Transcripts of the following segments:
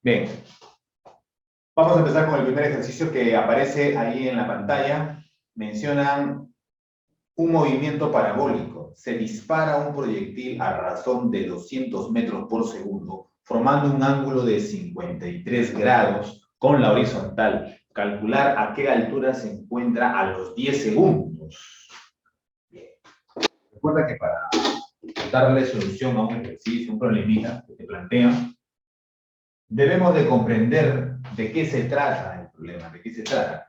Bien. Vamos a empezar con el primer ejercicio que aparece ahí en la pantalla. Mencionan un movimiento parabólico. Se dispara un proyectil a razón de 200 metros por segundo, formando un ángulo de 53 grados con la horizontal. Calcular a qué altura se encuentra a los 10 segundos. Bien. Recuerda que para darle solución a un ejercicio, un problemita que te plantean, debemos de comprender de qué se trata el problema, de qué se trata.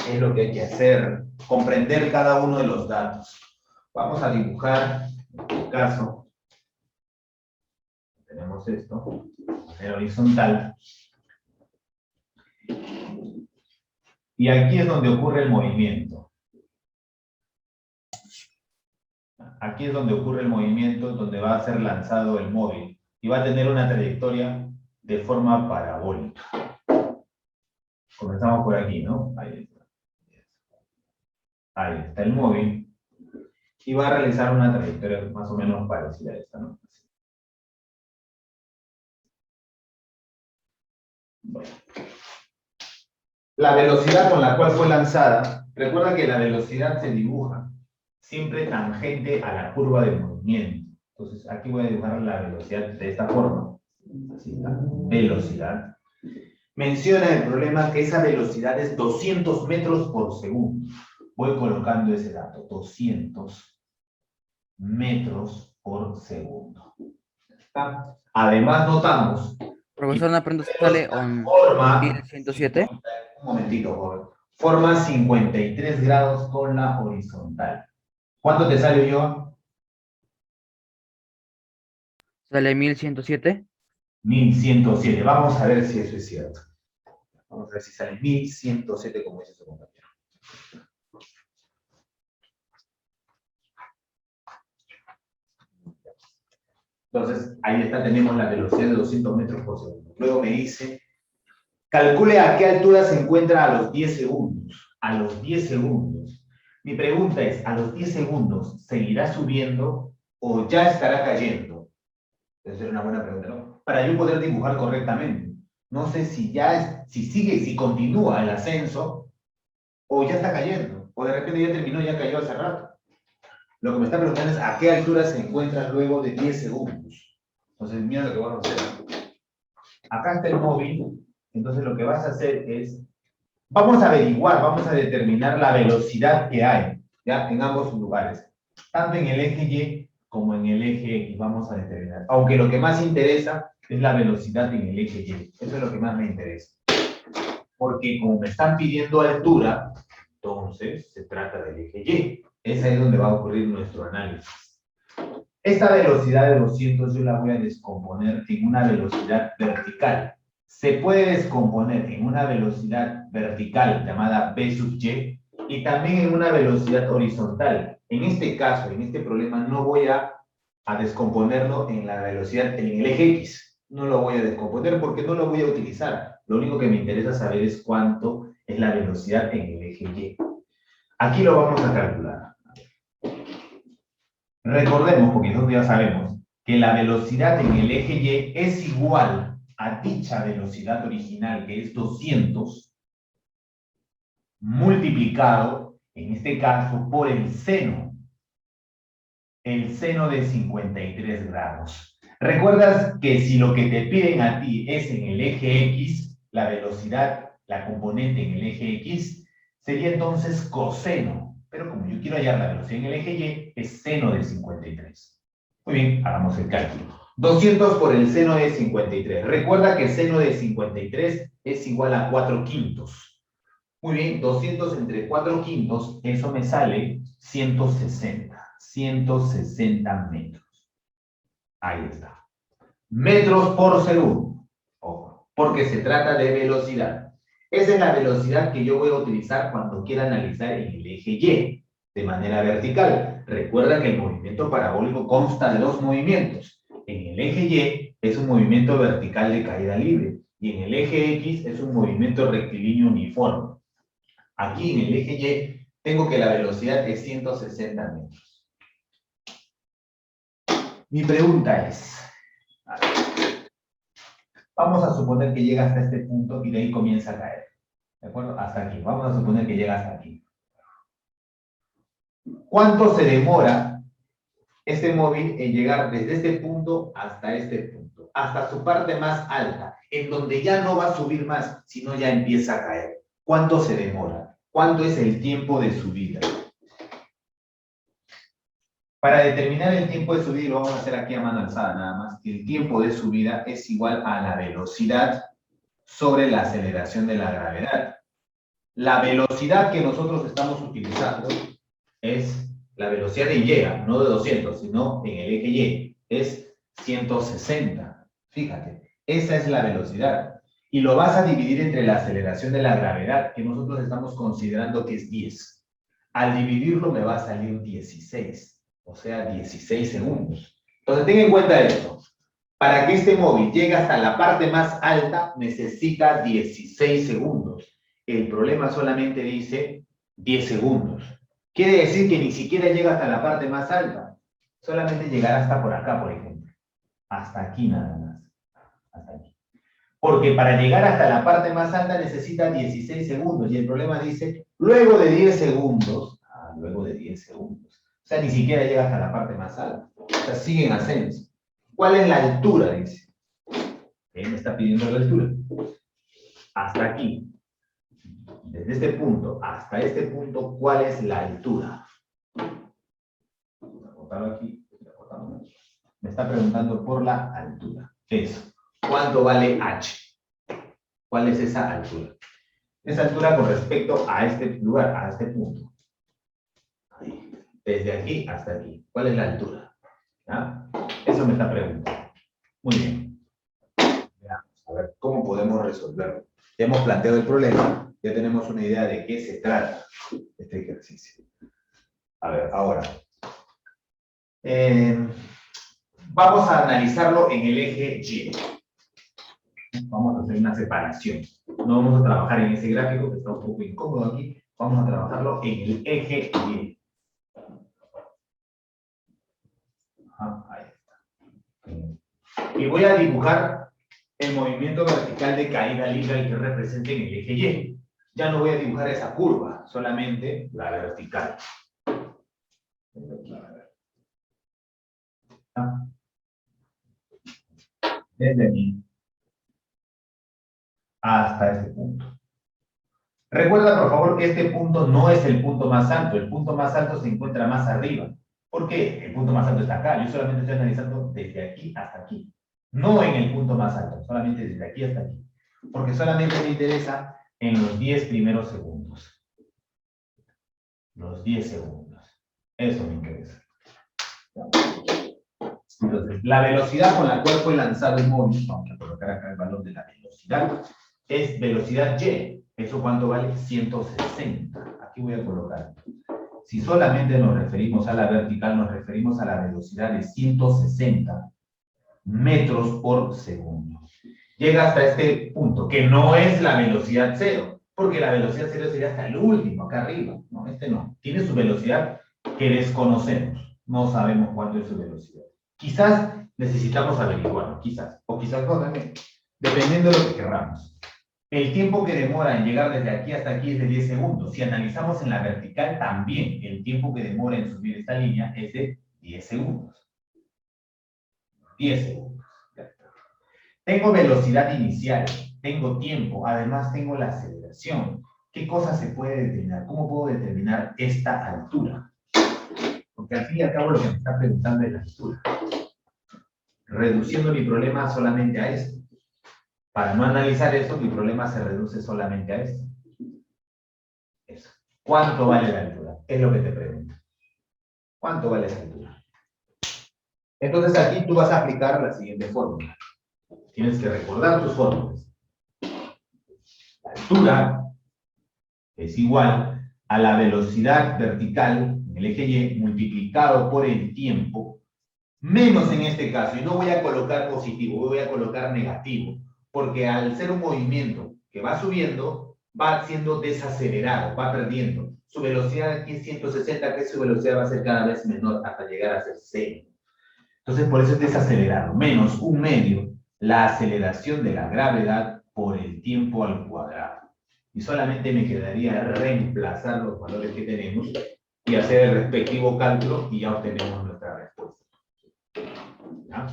Es lo que hay que hacer, comprender cada uno de los datos. Vamos a dibujar, en este caso, tenemos esto, de manera horizontal. Y aquí es donde ocurre el movimiento. Aquí es donde ocurre el movimiento, donde va a ser lanzado el móvil. Y va a tener una trayectoria de forma parabólica. Comenzamos por aquí, ¿no? Ahí está. Ahí está el móvil. Y va a realizar una trayectoria más o menos parecida a esta, ¿no? Bueno. La velocidad con la cual fue lanzada, recuerda que la velocidad se dibuja siempre tangente a la curva de movimiento. Entonces, aquí voy a dibujar la velocidad de esta forma. Así está, velocidad. Menciona el problema que esa velocidad es 200 metros por segundo. Voy colocando ese dato, 200 metros por segundo. ¿Está? Además, notamos... Profesor, una pregunta sale on Forma... 1107. Un momentito, joven. Forma 53 grados con la horizontal. ¿Cuánto te sale, yo? Sale 1107. 1107. Vamos a ver si eso es cierto. Vamos a ver si sale 1107 como dice su compañero. Entonces, ahí está, tenemos la velocidad de 200 metros por segundo. Luego me dice, calcule a qué altura se encuentra a los 10 segundos. A los 10 segundos. Mi pregunta es, ¿a los 10 segundos seguirá subiendo o ya estará cayendo? Esa es una buena pregunta, ¿no? Para yo poder dibujar correctamente. No sé si ya, si sigue, si continúa el ascenso o ya está cayendo. O de repente ya terminó, ya cayó hace rato. Lo que me está preguntando es a qué altura se encuentra luego de 10 segundos. Entonces, mira lo que vamos a hacer. Acá está el móvil. Entonces, lo que vas a hacer es, vamos a averiguar, vamos a determinar la velocidad que hay, ¿ya? En ambos lugares. Tanto en el eje Y como en el eje X vamos a determinar. Aunque lo que más interesa es la velocidad en el eje Y. Eso es lo que más me interesa. Porque como me están pidiendo altura, entonces se trata del eje Y. Es ahí donde va a ocurrir nuestro análisis. Esta velocidad de 200 yo la voy a descomponer en una velocidad vertical. Se puede descomponer en una velocidad vertical llamada v sub y también en una velocidad horizontal. En este caso, en este problema, no voy a descomponerlo en la velocidad en el eje X. No lo voy a descomponer porque no lo voy a utilizar. Lo único que me interesa saber es cuánto es la velocidad en el eje Y. Aquí lo vamos a calcular. Recordemos, porque nosotros ya sabemos, que la velocidad en el eje Y es igual a dicha velocidad original, que es 200, multiplicado, en este caso, por el seno de 53 grados. ¿Recuerdas que si lo que te piden a ti es en el eje X, la velocidad, la componente en el eje X, sería entonces coseno? Pero como yo quiero hallar la velocidad en el eje Y, es seno de 53. Muy bien, hagamos el cálculo. 200 por el seno de 53. Recuerda que seno de 53 es igual a 4 quintos. Muy bien, 200 entre 4 quintos, eso me sale 160. 160 metros. Ahí está. Metros por segundo. Ojo, porque se trata de velocidad. Esa es la velocidad que yo voy a utilizar cuando quiera analizar en el eje Y, de manera vertical. Recuerda que el movimiento parabólico consta de dos movimientos. En el eje Y es un movimiento vertical de caída libre y en el eje X es un movimiento rectilíneo uniforme. Aquí en el eje Y tengo que la velocidad es 160 metros. Mi pregunta es, Vamos a suponer que llega hasta este punto y de ahí comienza a caer. ¿De acuerdo? Hasta aquí. Vamos a suponer que llega hasta aquí. ¿Cuánto se demora este móvil en llegar desde este punto hasta este punto? Hasta su parte más alta, en donde ya no va a subir más, sino ya empieza a caer. ¿Cuánto se demora? ¿Cuánto es el tiempo de subida? Para determinar el tiempo de subida, lo vamos a hacer aquí a mano alzada nada más, el tiempo de subida es igual a la velocidad sobre la aceleración de la gravedad. La velocidad que nosotros estamos utilizando es la velocidad de Y, no de 200, sino en el eje Y, es 160. Fíjate, esa es la velocidad. Y lo vas a dividir entre la aceleración de la gravedad, que nosotros estamos considerando que es 10. Al dividirlo me va a salir 16, o sea, 16 segundos. Entonces, ten en cuenta esto. Para que este móvil llegue hasta la parte más alta, necesita 16 segundos. El problema solamente dice 10 segundos. Quiere decir que ni siquiera llega hasta la parte más alta. Solamente llegará hasta por acá, por ejemplo. Hasta aquí nada más. Hasta aquí. Porque para llegar hasta la parte más alta necesita 16 segundos. Y el problema dice, luego de 10 segundos. Luego de 10 segundos. O sea, ni siquiera llega hasta la parte más alta. O sea, sigue en ascenso. ¿Cuál es la altura? Dice. Él me está pidiendo la altura. Hasta aquí. Desde este punto hasta este punto, ¿cuál es la altura? Vamos a botarlo aquí. Me está preguntando por la altura. Eso. ¿Cuánto vale h? ¿Cuál es esa altura? Esa altura con respecto a este lugar, a este punto. Ahí. Desde aquí hasta aquí. ¿Cuál es la altura? ¿Ya? Eso me está preguntando. Muy bien. Veamos, a ver, ¿cómo podemos resolverlo? Ya hemos planteado el problema, ya tenemos una idea de qué se trata este ejercicio. A ver, ahora. Vamos a analizarlo en el eje Y. Vamos a hacer una separación. No vamos a trabajar en ese gráfico que está un poco incómodo aquí. Vamos a trabajarlo en el eje Y. Ahí está. Y voy a dibujar el movimiento vertical de caída libre al que represente en el eje Y. Ya no voy a dibujar esa curva, solamente la vertical. Desde aquí hasta este punto. Recuerda, por favor, que este punto no es el punto más alto. El punto más alto se encuentra más arriba. ¿Por qué? El punto más alto está acá. Yo solamente estoy analizando desde aquí hasta aquí. No en el punto más alto, solamente desde aquí hasta aquí. Porque solamente me interesa en los 10 primeros segundos. Los 10 segundos. Eso me interesa. Entonces, la velocidad con la cual fue lanzado el móvil, vamos a colocar acá el valor de la velocidad, es velocidad Y. ¿Eso cuánto vale? 160. Aquí voy a colocar. Si solamente nos referimos a la vertical, nos referimos a la velocidad de 160 metros por segundo. Llega hasta este punto, que no es la velocidad cero, porque la velocidad cero sería hasta el último, acá arriba. No, este no. Tiene su velocidad que desconocemos. No sabemos cuánto es su velocidad. Quizás necesitamos averiguarlo, quizás. O quizás no también. Dependiendo de lo que querramos. El tiempo que demora en llegar desde aquí hasta aquí es de 10 segundos. Si analizamos en la vertical, también el tiempo que demora en subir esta línea es de 10 segundos. 10 segundos. Tengo velocidad inicial, tengo tiempo, además tengo la aceleración. ¿Qué cosa se puede determinar? ¿Cómo puedo determinar esta altura? Porque al fin y al cabo lo que me está preguntando es la altura. Reduciendo mi problema solamente a esto. Para no analizar esto, mi problema se reduce solamente a esto. Eso. ¿Cuánto vale la altura? Es lo que te pregunto. ¿Cuánto vale esa altura? Entonces aquí tú vas a aplicar la siguiente fórmula. Tienes que recordar tus fórmulas. La altura es igual a la velocidad vertical en el eje Y multiplicado por el tiempo, menos en este caso, y no voy a colocar positivo, voy a colocar negativo. Porque al ser un movimiento que va subiendo, va siendo desacelerado, va perdiendo. Su velocidad aquí es 160, que su velocidad va a ser cada vez menor hasta llegar a ser 0. Entonces, por eso es desacelerado. Menos un medio la aceleración de la gravedad por el tiempo al cuadrado. Y solamente me quedaría reemplazar los valores que tenemos y hacer el respectivo cálculo y ya obtenemos nuestra respuesta. ¿Ya?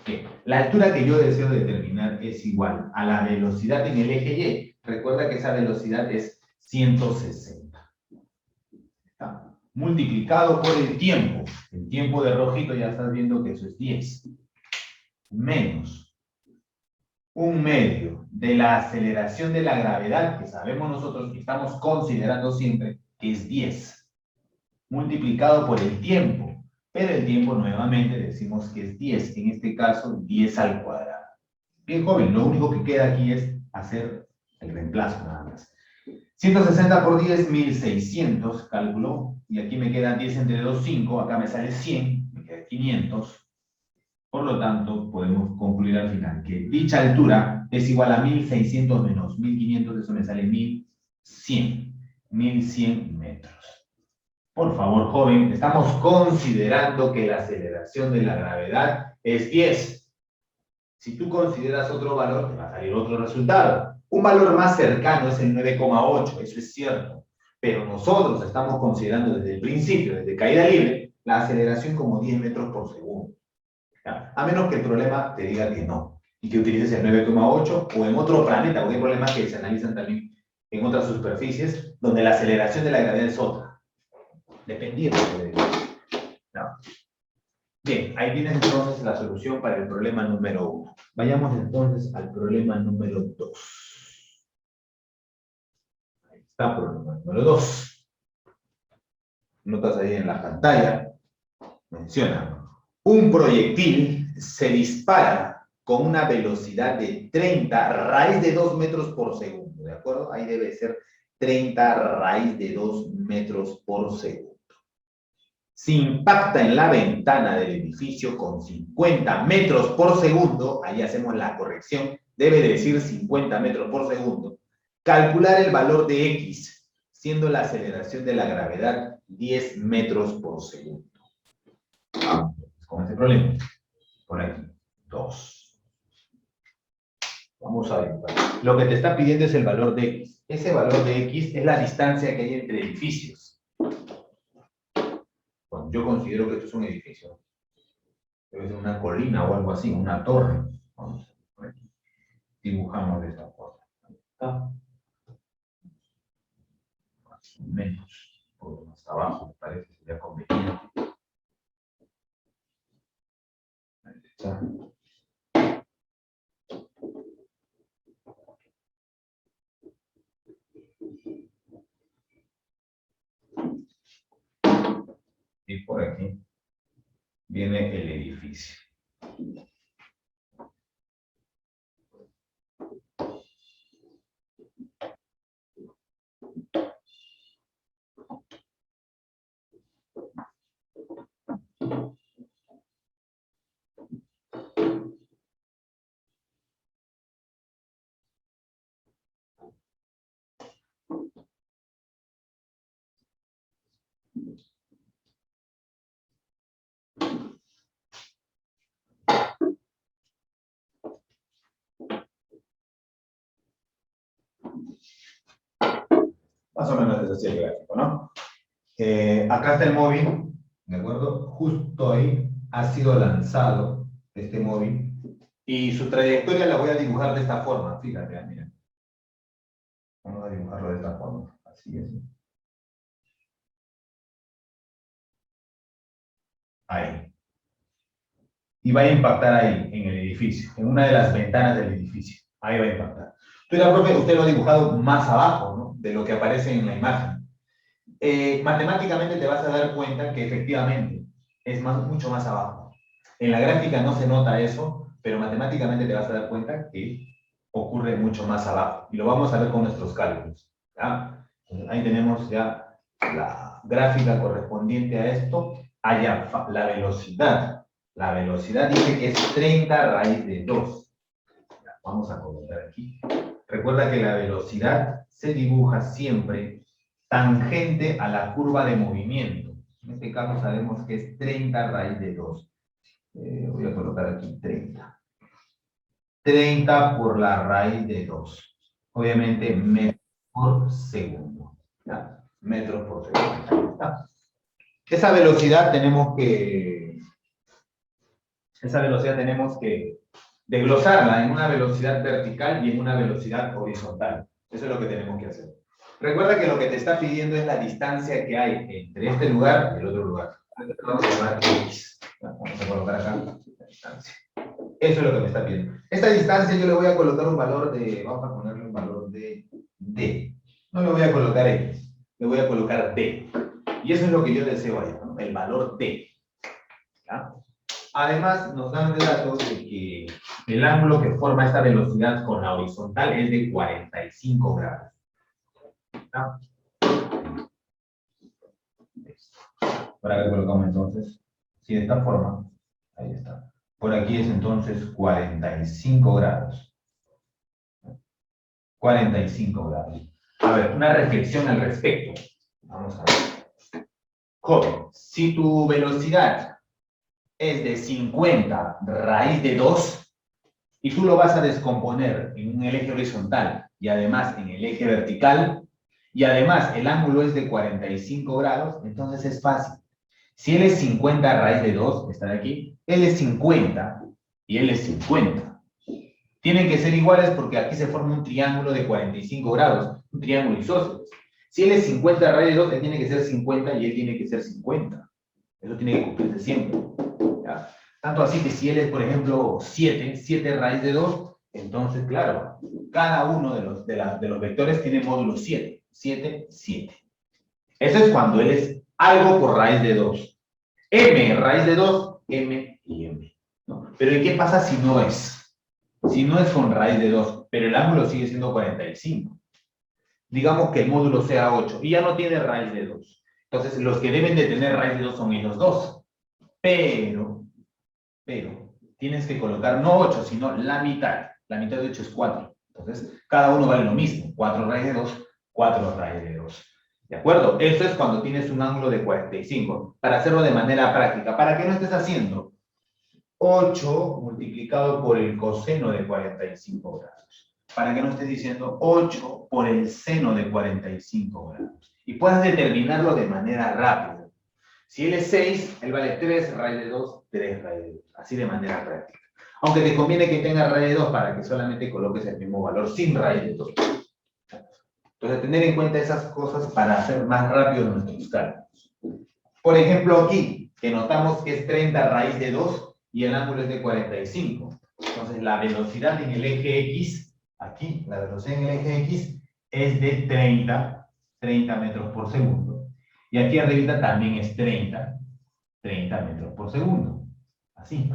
Bien. La altura que yo deseo determinar es igual a la velocidad en el eje Y. Recuerda que esa velocidad es 160. ¿Está? Multiplicado por el tiempo. El tiempo de rojito ya estás viendo que eso es 10. Menos 1/2 de la aceleración de la gravedad, que sabemos nosotros que estamos considerando siempre que es 10, multiplicado por el tiempo, pero el tiempo nuevamente decimos que es 10, en este caso 10 al cuadrado. Bien, joven, lo único que queda aquí es hacer el reemplazo nada más. 160 por 10, 1600, cálculo, y aquí me quedan 10 entre 2, 5, acá me sale 100, me queda 500. Por lo tanto, podemos concluir al final que dicha altura es igual a 1600 menos 1500, eso me sale 1100. 1100 metros. Por favor, joven, estamos considerando que la aceleración de la gravedad es 10. Si tú consideras otro valor, te va a salir otro resultado. Un valor más cercano es el 9,8, eso es cierto. Pero nosotros estamos considerando desde el principio, desde caída libre, la aceleración como 10 metros por segundo. A menos que el problema te diga que no, y que utilices el 9,8 o en otro planeta, porque hay problemas que se analizan también en otras superficies, donde la aceleración de la gravedad es otra, dependiendo de... ¿No? Bien, ahí tienes entonces la solución para el problema número 1. Vayamos entonces al problema número 2. Ahí está, problema número 2. Notas ahí en la pantalla, menciona, un proyectil se dispara con una velocidad de 30 raíz de 2 metros por segundo, ¿de acuerdo? Ahí debe ser 30 raíz de 2 metros por segundo. Si impacta en la ventana del edificio con 50 metros por segundo, ahí hacemos la corrección, debe decir 50 metros por segundo, calcular el valor de X, siendo la aceleración de la gravedad 10 metros por segundo. Vamos con ese problema. Por aquí, 2. Vamos a ver. Lo que te está pidiendo es el valor de X. Ese valor de X es la distancia que hay entre edificios. Bueno, yo considero que esto es un edificio. Debe ser una colina o algo así, una torre. Vamos a ver por aquí. Dibujamos de esta forma. Ahí está. Más o menos. Un poco más abajo, me parece, sería conveniente. Ahí está. Y por aquí viene el edificio. Más o menos es así el gráfico, ¿no? Acá está el móvil, ¿de acuerdo? Justo ahí ha sido lanzado este móvil y su trayectoria la voy a dibujar de esta forma, fíjate, mira. Vamos a dibujarlo de esta forma, así es. Ahí. Y va a impactar ahí, en el edificio, en una de las ventanas del edificio. Ahí va a impactar. Profe, usted lo ha dibujado más abajo, ¿no? De lo que aparece en la imagen. Matemáticamente te vas a dar cuenta que efectivamente es mucho más abajo. En la gráfica no se nota eso, pero matemáticamente te vas a dar cuenta que ocurre mucho más abajo. Y lo vamos a ver con nuestros cálculos. ¿Ya? Ahí tenemos ya la gráfica correspondiente a esto. Allá, la velocidad. La velocidad dice que es 30 raíz de 2. Ya, vamos a colocar aquí. Recuerda que la velocidad se dibuja siempre tangente a la curva de movimiento. En este caso sabemos que es 30 raíz de 2. Voy a colocar aquí 30. 30 por la raíz de 2. Obviamente, metros por segundo. ¿Ya? Metros por segundo. Ahí está. Esa velocidad tenemos que desglosarla en una velocidad vertical y en una velocidad horizontal. Eso es lo que tenemos que hacer. Recuerda que lo que te está pidiendo es la distancia que hay entre este lugar y el otro lugar. Vamos a llamar X. Vamos a colocar acá la distancia. Eso es lo que me está pidiendo. Esta distancia yo le voy a colocar un valor de, vamos a ponerle un valor de D. No le voy a colocar X, le voy a colocar D. Y eso es lo que yo deseo allá, ¿no? El valor D. ¿Ya? Además, nos dan de datos de que el ángulo que forma esta velocidad con la horizontal es de 45 grados. ¿Ya? Por acá colocamos entonces, si de esta forma, ahí está. Por aquí es entonces 45 grados. 45 grados. A ver, una reflexión al respecto. Vamos a ver. Joven, si tu velocidad es de 50 raíz de 2 y tú lo vas a descomponer en el eje horizontal y además en el eje vertical y además el ángulo es de 45 grados, entonces es fácil. Si él es 50 raíz de 2, está de aquí, él es 50 y él es 50. Tienen que ser iguales porque aquí se forma un triángulo de 45 grados, un triángulo isósceles. Si él es 50 raíz de 2, él tiene que ser 50 y él tiene que ser 50. Eso tiene que cumplirse siempre. ¿Ya? Tanto así que si él es, por ejemplo, 7 raíz de 2, entonces, claro, cada uno de los vectores tiene módulo 7. 7, 7. Eso es cuando él es algo por raíz de 2. M raíz de 2, M y M. ¿No? Pero ¿y qué pasa si no es? Si no es con raíz de 2, pero el ángulo sigue siendo 45. Digamos que el módulo sea 8 y ya no tiene raíz de 2. Entonces, los que deben de tener raíz de 2 son ellos dos. Pero, tienes que colocar no 8, sino la mitad. La mitad de 8 es 4. Entonces, cada uno vale lo mismo. 4 raíz de 2, 4 raíz de 2. ¿De acuerdo? Eso es cuando tienes un ángulo de 45. Para hacerlo de manera práctica. Para que no estés haciendo 8 multiplicado por el coseno de 45 grados. Para que no estés diciendo 8 por el seno de 45 grados. Y puedas determinarlo de manera rápida. Si él es 6, él vale 3 raíz de 2, 3 raíz de 2. Así de manera práctica. Aunque te conviene que tenga raíz de 2 para que solamente coloques el mismo valor sin raíz de 2. Entonces, tener en cuenta esas cosas para hacer más rápido nuestros cálculos. Por ejemplo, aquí, que notamos que es 30 raíz de 2 y el ángulo es de 45. Entonces, la velocidad en el eje X, aquí, la velocidad en el eje X es de 30 metros por segundo. Y aquí arriba también es 30 metros por segundo. Así.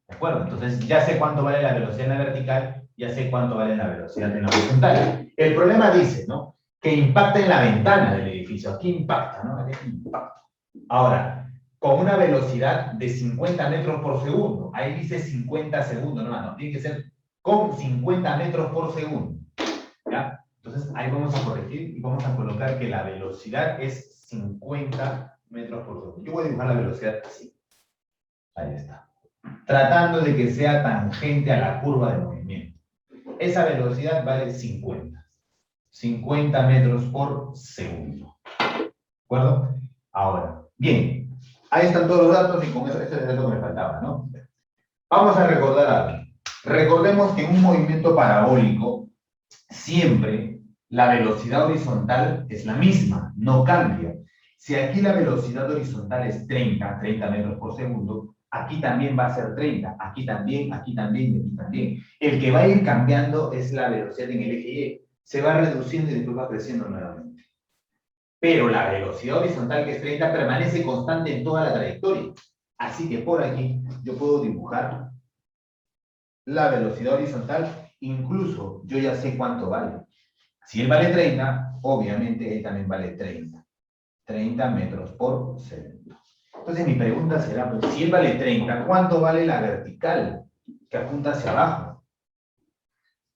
¿De acuerdo? Entonces, ya sé cuánto vale la velocidad en la vertical, ya sé cuánto vale la velocidad en la horizontal. El problema dice, ¿no? Que impacta en la ventana del edificio. Aquí impacta, ¿no? Aquí impacta. Ahora, con una velocidad de 50 metros por segundo. Ahí dice 50 segundos, no, tiene que ser con 50 metros por segundo. ¿Ya? Entonces, ahí vamos a corregir y vamos a colocar que la velocidad es 50 metros por segundo. Yo voy a dibujar la velocidad así. Ahí está. Tratando de que sea tangente a la curva de movimiento. Esa velocidad vale 50. 50 metros por segundo. ¿De acuerdo? Ahora, bien. Ahí están todos los datos y con eso es lo que me faltaba, ¿no? Vamos a recordar algo. Recordemos que en un movimiento parabólico, siempre la velocidad horizontal es la misma, no cambia. Si aquí la velocidad horizontal es 30 metros por segundo, aquí también va a ser 30, aquí también, aquí también y aquí también. El que va a ir cambiando es la velocidad en el eje Y. Se va reduciendo y después va creciendo nuevamente. Pero la velocidad horizontal, que es 30, permanece constante en toda la trayectoria. Así que por aquí yo puedo dibujar la velocidad horizontal, incluso yo ya sé cuánto vale. Si él vale 30, obviamente él también vale 30. 30 metros por segundo. Entonces mi pregunta será, pues, si él vale 30, ¿cuánto vale la vertical que apunta hacia abajo?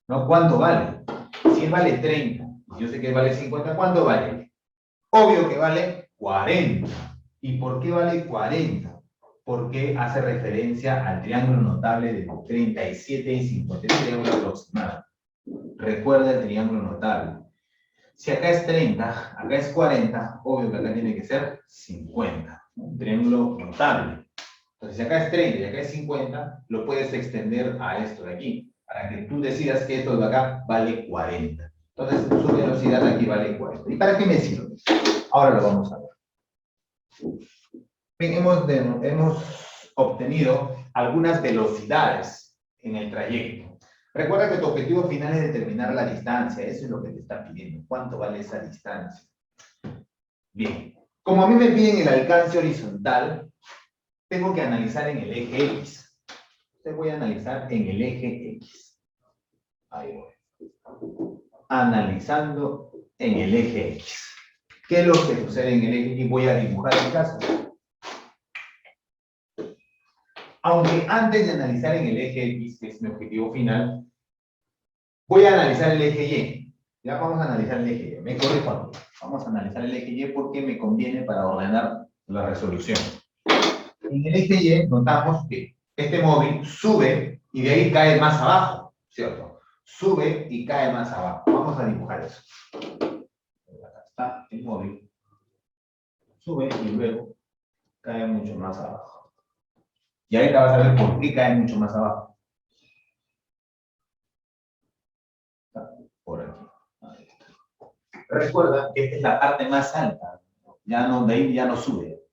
¿No? ¿Cuánto vale? Si él vale 30, yo sé que él vale 50, ¿cuánto vale? Obvio que vale 40. ¿Y por qué vale 40? porque hace referencia al triángulo notable de 37 y 50, el triángulo aproximado. Recuerda el triángulo notable. Si acá es 30, acá es 40, obvio que acá tiene que ser 50. Un triángulo notable. Entonces, si acá es 30 y acá es 50, lo puedes extender a esto de aquí, para que tú decidas que esto de acá vale 40. Entonces, su velocidad aquí vale 40. ¿Y para qué me sirve? Ahora lo vamos a ver. Bien, hemos obtenido algunas velocidades en el trayecto. Recuerda que tu objetivo final es determinar la distancia. Eso es lo que te está pidiendo. ¿Cuánto vale esa distancia? Bien. Como a mí me piden el alcance horizontal, tengo que analizar en el eje X. Entonces voy a analizar en el eje X. Ahí voy. Analizando en el eje X. ¿Qué es lo que sucede en el eje X? Voy a dibujar el caso. Aunque antes de analizar en el eje X, que es mi objetivo final, voy a analizar el eje Y. Ya vamos a analizar el eje Y. Me corrijo aquí. Vamos a analizar el eje Y porque me conviene para ordenar la resolución. En el eje Y notamos que este móvil sube y de ahí cae más abajo, ¿cierto? Sube y cae más abajo. Vamos a dibujar eso. Acá está el móvil. Sube y luego cae mucho más abajo. Y ahorita vas a ver por qué cae mucho más abajo. Por aquí. Ahí está. Recuerda que esta es la parte más alta. Ya no, de ahí ya no sube.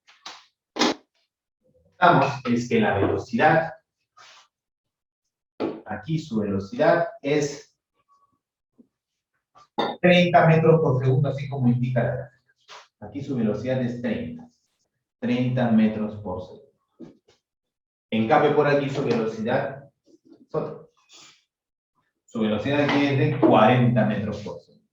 Notamos es que la velocidad, aquí su velocidad es 30 metros por segundo, así como indica la gráfica. Aquí su velocidad es 30. 30 metros por segundo. En cambio, por aquí su velocidad es otra. Su velocidad aquí es de 40 metros por segundo.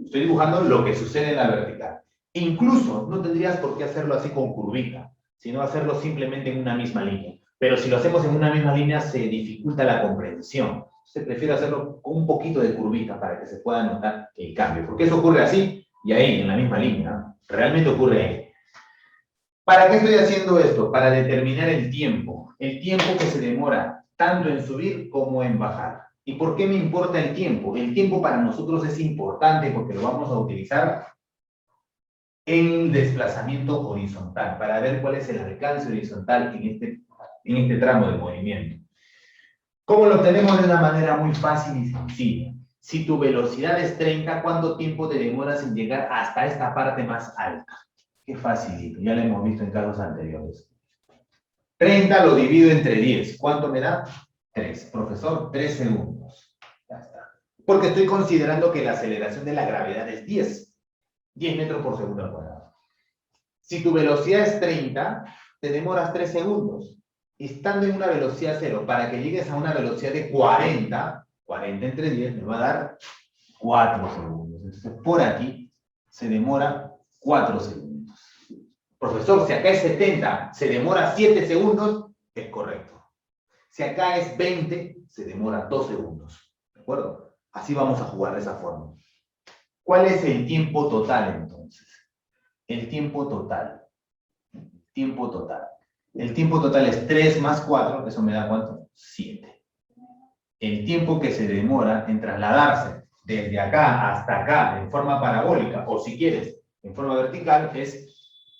Estoy dibujando lo que sucede en la vertical. Incluso no tendrías por qué hacerlo así con curvita, sino hacerlo simplemente en una misma línea. Pero si lo hacemos en una misma línea, se dificulta la comprensión. Se prefiere hacerlo con un poquito de curvita para que se pueda notar el cambio. Porque eso ocurre así y ahí, en la misma línea. Realmente ocurre ahí. ¿Para qué estoy haciendo esto? Para determinar el tiempo. El tiempo que se demora tanto en subir como en bajar. ¿Y por qué me importa el tiempo? El tiempo para nosotros es importante porque lo vamos a utilizar en desplazamiento horizontal, para ver cuál es el alcance horizontal en este tramo de movimiento. ¿Cómo lo obtenemos? De una manera muy fácil y sencilla. Si tu velocidad es 30, ¿cuánto tiempo te demoras en llegar hasta esta parte más alta? Qué facilito, ya lo hemos visto en casos anteriores. 30 lo divido entre 10. ¿Cuánto me da? 3. Profesor, 3 segundos. Ya está. Porque estoy considerando que la aceleración de la gravedad es 10. 10 metros por segundo al cuadrado. Si tu velocidad es 30, te demoras 3 segundos. Estando en una velocidad 0, para que llegues a una velocidad de 40, 40 entre 10 me va a dar 4 segundos. Entonces, por aquí se demora 4 segundos. Profesor, si acá es 70, se demora 7 segundos, es correcto. Si acá es 20, se demora 2 segundos. ¿De acuerdo? Así vamos a jugar de esa forma. ¿Cuál es el tiempo total entonces? El tiempo total. Tiempo total. El tiempo total es 3 más 4, eso me da ¿cuánto? 7. El tiempo que se demora en trasladarse desde acá hasta acá en forma parabólica, o si quieres, en forma vertical, es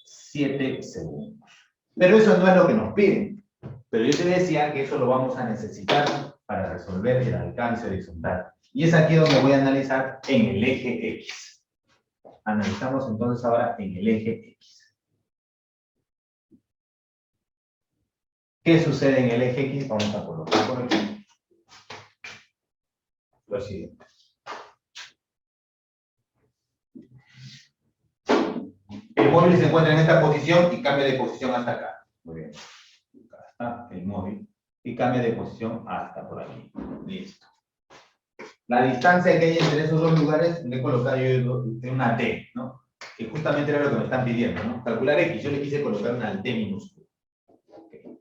7 segundos. Pero eso no es lo que nos piden. Pero yo te decía que eso lo vamos a necesitar para resolver el alcance horizontal. Y es aquí donde voy a analizar en el eje X. Analizamos entonces ahora en el eje X. ¿Qué sucede en el eje X? Vamos a colocar por aquí lo siguiente. El móvil se encuentra en esta posición y cambia de posición hasta acá. Muy bien. Acá está el móvil y cambia de posición hasta por aquí. Listo. La distancia que hay entre esos dos lugares le he colocado yo una T, ¿no? Que justamente era lo que me están pidiendo, ¿no? Calcular X. Yo le quise colocar una T minúscula. Okay.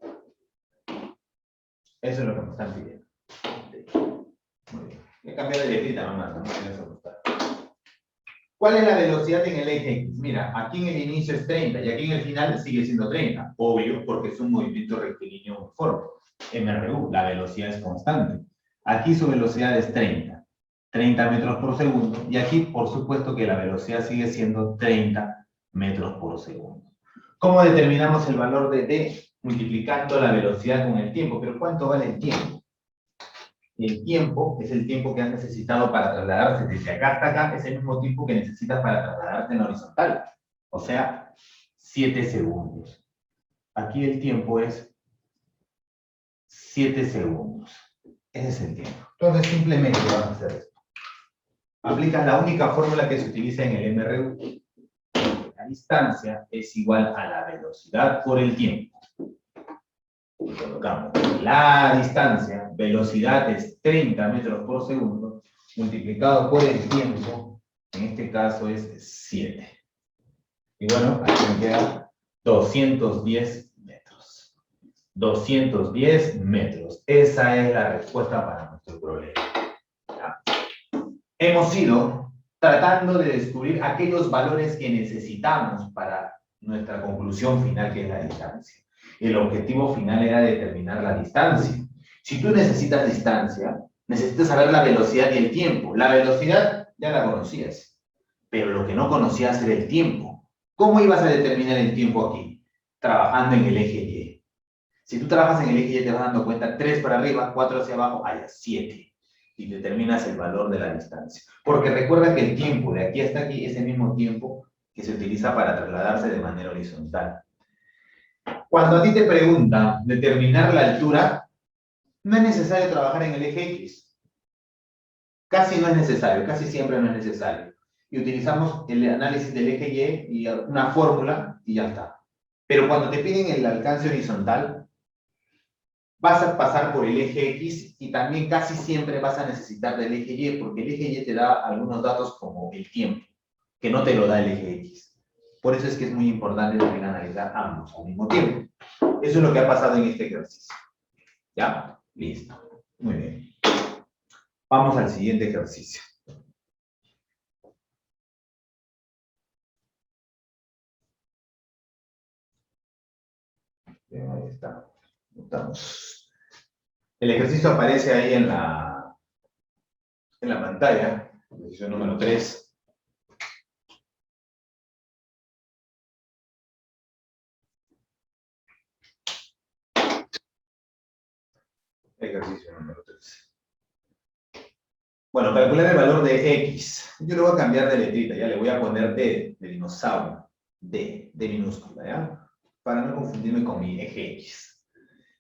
Eso es lo que me están pidiendo. Muy bien. He cambiado de letrita nomás, ¿no? Eso está. ¿Cuál es la velocidad en el eje X? Mira, aquí en el inicio es 30 y aquí en el final sigue siendo 30. Obvio, porque es un movimiento rectilíneo uniforme. MRU, la velocidad es constante. Aquí su velocidad es 30. 30 metros por segundo. Y aquí, por supuesto, que la velocidad sigue siendo 30 metros por segundo. ¿Cómo determinamos el valor de D? Multiplicando la velocidad con el tiempo. ¿Pero cuánto vale el tiempo? El tiempo es el tiempo que has necesitado para trasladarse desde acá hasta acá, es el mismo tiempo que necesitas para trasladarte en la horizontal. O sea, 7 segundos. Aquí el tiempo es 7 segundos. Ese es el tiempo. Entonces, simplemente vamos a hacer esto. Aplicas la única fórmula que se utiliza en el MRU. La distancia es igual a la velocidad por el tiempo. Y colocamos la distancia, velocidad es 30 metros por segundo, multiplicado por el tiempo, en este caso es 7. Y bueno, aquí me queda 210 metros. 210 metros. Esa es la respuesta para nuestro problema. ¿Ya? Hemos ido tratando de descubrir aquellos valores que necesitamos para nuestra conclusión final, que es la distancia. El objetivo final era determinar la distancia. Si tú necesitas distancia, necesitas saber la velocidad y el tiempo. La velocidad ya la conocías, pero lo que no conocías era el tiempo. ¿Cómo ibas a determinar el tiempo aquí? Trabajando en el eje Y. Si tú trabajas en el eje Y te vas dando cuenta, 3 para arriba, 4 hacia abajo, hay 7. Y determinas el valor de la distancia. Porque recuerda que el tiempo de aquí hasta aquí es el mismo tiempo que se utiliza para trasladarse de manera horizontal. Cuando a ti te preguntan determinar la altura, no es necesario trabajar en el eje X. Casi no es necesario, casi siempre no es necesario. Y utilizamos el análisis del eje Y y una fórmula y ya está. Pero cuando te piden el alcance horizontal, vas a pasar por el eje X y también casi siempre vas a necesitar del eje Y, porque el eje Y te da algunos datos como el tiempo, que no te lo da el eje X. Por eso es que es muy importante también analizar ambos al mismo tiempo. Eso es lo que ha pasado en este ejercicio. ¿Ya? Listo. Muy bien. Vamos al siguiente ejercicio. Bien, ahí está. Estamos. El ejercicio aparece ahí en la pantalla. Ejercicio número 3. Ejercicio número 3. Bueno, calcular el valor de X. Yo le voy a cambiar de letrita, ya le voy a poner D de dinosaurio. D minúscula, ¿ya? Para no confundirme con mi eje X.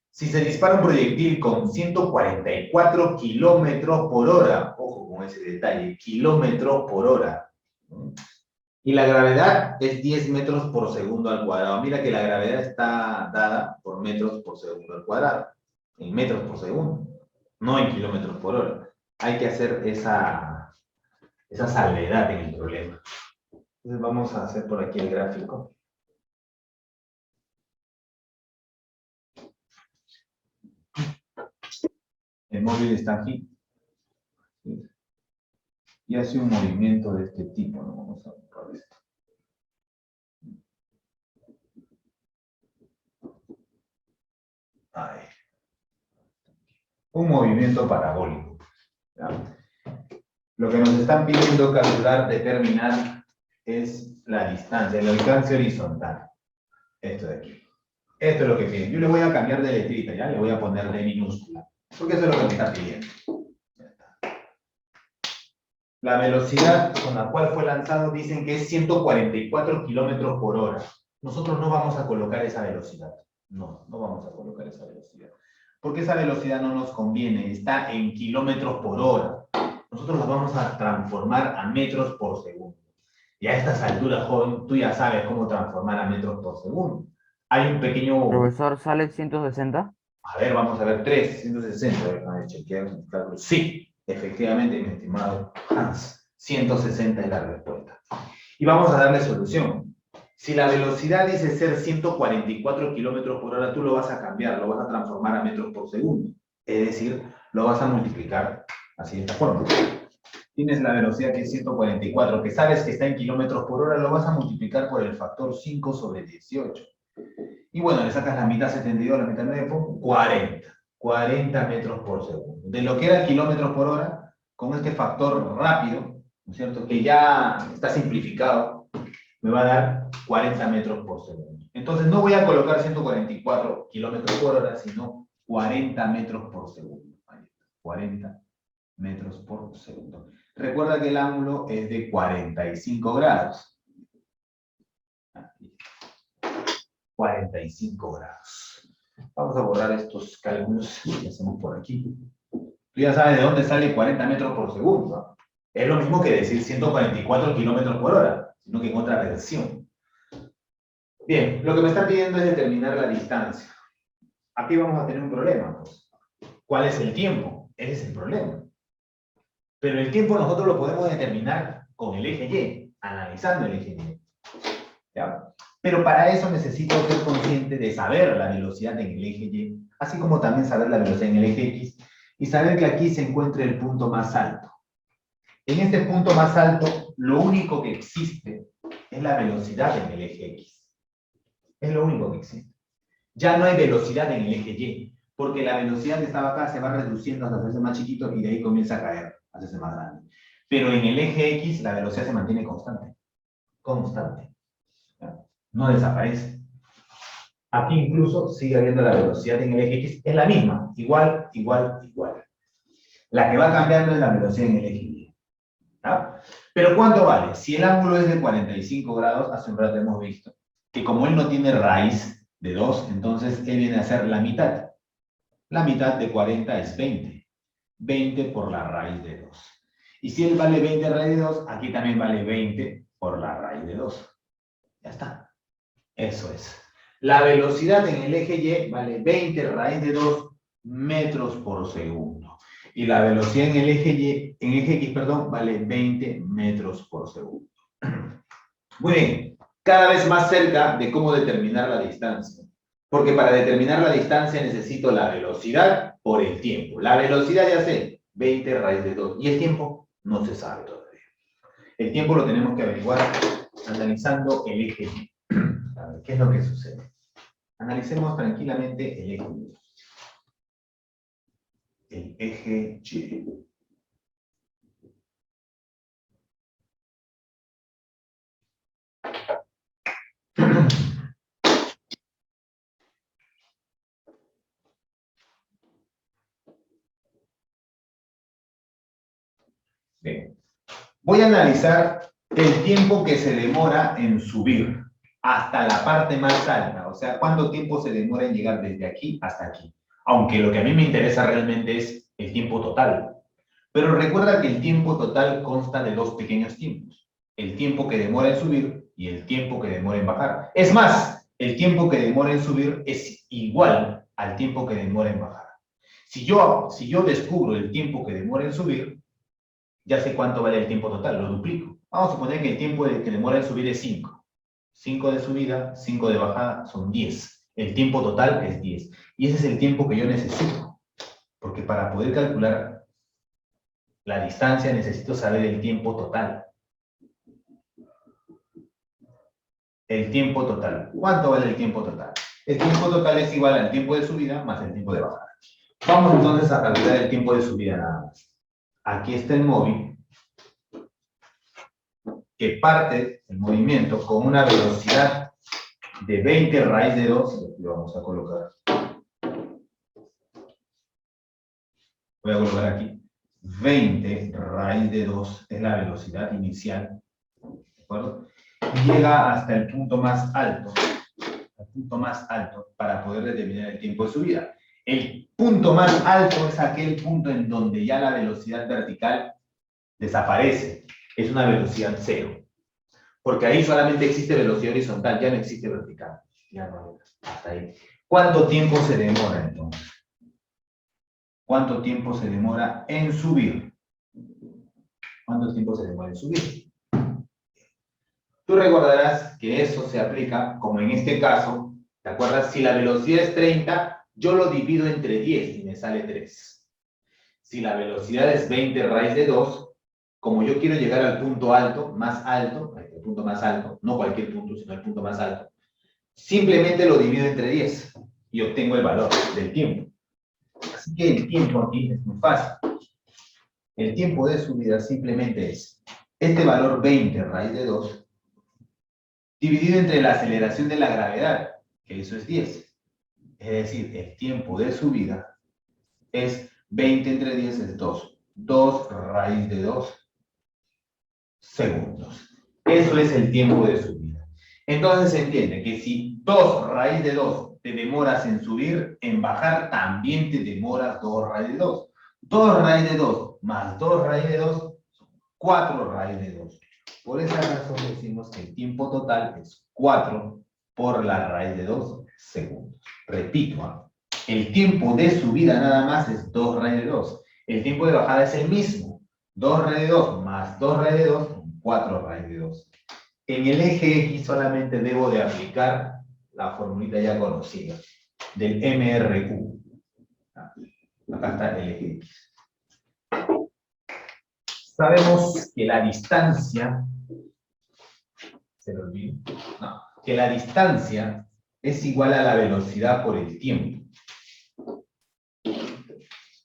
Si se dispara un proyectil con 144 kilómetros por hora, ojo con ese detalle, kilómetros por hora, y la gravedad es 10 metros por segundo al cuadrado. Mira que la gravedad está dada por metros por segundo al cuadrado, en metros por segundo, no en kilómetros por hora. Hay que hacer esa salvedad en el problema. Entonces vamos a hacer por aquí el gráfico. El móvil está aquí. Y hace un movimiento de este tipo. ¿No? Vamos a buscar esto. Ahí. Un movimiento parabólico. ¿Ya? Lo que nos están pidiendo calcular, determinar, es la distancia, el alcance horizontal. Esto de aquí. Esto es lo que piden. Yo le voy a cambiar de letrita, ¿ya? Le voy a poner D minúscula. Porque eso es lo que me está pidiendo. Ya está. La velocidad con la cual fue lanzado dicen que es 144 kilómetros por hora. Nosotros no vamos a colocar esa velocidad. No vamos a colocar esa velocidad. Porque esa velocidad no nos conviene. Está en kilómetros por hora. Nosotros la vamos a transformar a metros por segundo. Y a estas alturas, joven, tú ya sabes cómo transformar a metros por segundo. Hay un pequeño... Profesor, ¿sale 160? A ver, vamos a ver, 360. Déjame chequear el cálculo. Sí, efectivamente, mi estimado Hans. 160 es la respuesta. Y vamos a darle solución. Si la velocidad dice ser 144 kilómetros por hora, tú lo vas a cambiar, lo vas a transformar a metros por segundo. Es decir, lo vas a multiplicar así de esta forma. Tienes la velocidad que es 144, que sabes que está en kilómetros por hora, lo vas a multiplicar por el factor 5 sobre 18. Y bueno, le sacas la mitad 72, la mitad 9, 40. 40 metros por segundo. De lo que era kilómetros por hora, con este factor rápido, ¿no es cierto? Que ya está simplificado, me va a dar 40 metros por segundo. Entonces no voy a colocar 144 kilómetros por hora, sino 40 metros por segundo. 40 metros por segundo. Recuerda que el ángulo es de 45 grados. Aquí. 45 grados. Vamos a borrar estos cálculos que hacemos por aquí. Tú ya sabes de dónde sale 40 metros por segundo, ¿no? Es lo mismo que decir 144 kilómetros por hora, sino que en otra versión. Bien, lo que me está pidiendo es determinar la distancia. Aquí vamos a tener un problema, pues. ¿Cuál es el tiempo? Ese es el problema. Pero el tiempo nosotros lo podemos determinar con el eje Y, analizando el eje Y. ¿Ya? Pero para eso necesito ser consciente de saber la velocidad en el eje Y, así como también saber la velocidad en el eje X, y saber que aquí se encuentra el punto más alto. En este punto más alto, lo único que existe es la velocidad en el eje X. Es lo único que existe. Ya no hay velocidad en el eje Y, porque la velocidad que estaba acá se va reduciendo hasta hacerse más chiquito y de ahí comienza a caer, a hacerse más grande. Pero en el eje X la velocidad se mantiene constante. Constante. No desaparece. Aquí incluso sigue habiendo la velocidad en el eje X, es la misma, igual, igual, igual. La que va cambiando es la velocidad en el eje Y. ¿Ah? Pero ¿cuánto vale? Si el ángulo es de 45 grados, hace un rato hemos visto que como él no tiene raíz de 2, entonces él viene a ser la mitad. La mitad de 40 es 20. 20 por la raíz de 2. Y si él vale 20 raíz de 2, aquí también vale 20 por la raíz de 2. Ya está. Eso es. La velocidad en el eje Y vale 20 raíz de 2 metros por segundo. Y la velocidad en el eje Y, en el eje X, perdón, vale 20 metros por segundo. Muy bien. Cada vez más cerca de cómo determinar la distancia. Porque para determinar la distancia necesito la velocidad por el tiempo. La velocidad ya sé, 20 raíz de 2. Y el tiempo no se sabe todavía. El tiempo lo tenemos que averiguar analizando el eje Y. A ver, ¿qué es lo que sucede? Analicemos tranquilamente el eje Y. El eje Y. Bien. Voy a analizar el tiempo que se demora en subir hasta la parte más alta. O sea, cuánto tiempo se demora en llegar desde aquí hasta aquí. Aunque lo que a mí me interesa realmente es el tiempo total. Pero recuerda que el tiempo total consta de dos pequeños tiempos. El tiempo que demora en subir y el tiempo que demora en bajar. Es más, el tiempo que demora en subir es igual al tiempo que demora en bajar. Si yo descubro el tiempo que demora en subir, ya sé cuánto vale el tiempo total, lo duplico. Vamos a suponer que el tiempo que demora en subir es 5. 5 de subida, 5 de bajada, son 10. El tiempo total es 10. Y ese es el tiempo que yo necesito. Porque para poder calcular la distancia necesito saber el tiempo total. El tiempo total. ¿Cuánto vale el tiempo total? El tiempo total es igual al tiempo de subida más el tiempo de bajada. Vamos entonces a calcular el tiempo de subida nada más. Aquí está el móvil, que parte el movimiento con una velocidad de 20 raíz de 2, lo vamos a colocar. Voy a colocar aquí. 20 raíz de 2 es la velocidad inicial. ¿De acuerdo? Y llega hasta el punto más alto. El punto más alto para poder determinar el tiempo de subida. El punto más alto es aquel punto en donde ya la velocidad vertical desaparece. Es una velocidad cero. Porque ahí solamente existe velocidad horizontal, ya no existe vertical. Ya no, hasta ahí. ¿Cuánto tiempo se demora entonces? ¿Cuánto tiempo se demora en subir? ¿Cuánto tiempo se demora en subir? Tú recordarás que eso se aplica, como en este caso, ¿te acuerdas? Si la velocidad es 30, yo lo divido entre 10 y me sale 3. Si la velocidad es 20 raíz de 2, como yo quiero llegar al punto alto, el punto más alto, no cualquier punto, sino el punto más alto, simplemente lo divido entre 10 y obtengo el valor del tiempo. Así que el tiempo aquí es muy fácil. El tiempo de subida simplemente es este valor 20 raíz de 2 dividido entre la aceleración de la gravedad, que eso es 10. Es decir, el tiempo de subida es 20 entre 10 es 2. 2 raíz de 2 segundos. Eso es el tiempo de subida. Entonces se entiende que si 2 raíz de 2 te demoras en subir, en bajar también te demoras 2 raíz de 2. 2 raíz de 2 más 2 raíz de 2 son 4 raíz de 2. Por esa razón decimos que el tiempo total es 4 por la raíz de 2 segundos. Repito, el tiempo de subida nada más es 2 raíz de 2. El tiempo de bajada es el mismo. 2 raíz de 2 más 2 raíz de 2 son 4 raíz de 2. En el eje X solamente debo de aplicar la formulita ya conocida del MRQ. Acá está el eje X. Sabemos que la distancia, ¿se lo olvidó? No, que la distancia es igual a la velocidad por el tiempo.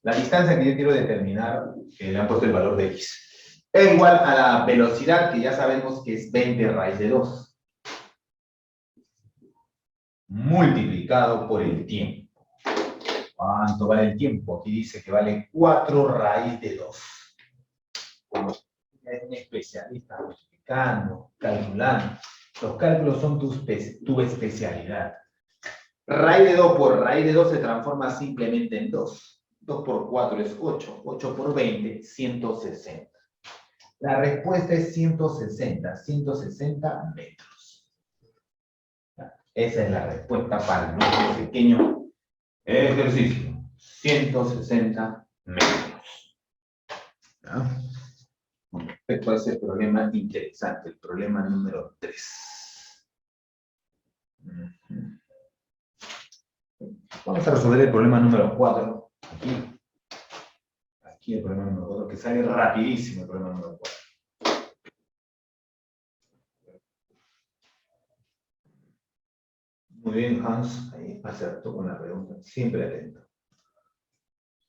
La distancia que yo quiero determinar, que le han puesto el valor de X, es igual a la velocidad que ya sabemos que es 20 raíz de 2. Multiplicado por el tiempo. ¿Cuánto vale el tiempo? Aquí dice que vale 4 raíz de 2. Como es un especialista multiplicando, calculando. Los cálculos son tu especialidad. Raíz de 2 por raíz de 2 se transforma simplemente en 2. 2 por 4 es 8. 8 por 20, 160. La respuesta es 160. 160 metros. Esa es la respuesta para nuestro pequeño ejercicio. 160 metros. ¿Ya? Con respecto a ese problema interesante, el problema número 3. Vamos a resolver el problema número 4. Aquí el problema número 4, que sale rapidísimo el problema número 4. Muy bien, Hans, ahí acertó con la pregunta, siempre atento.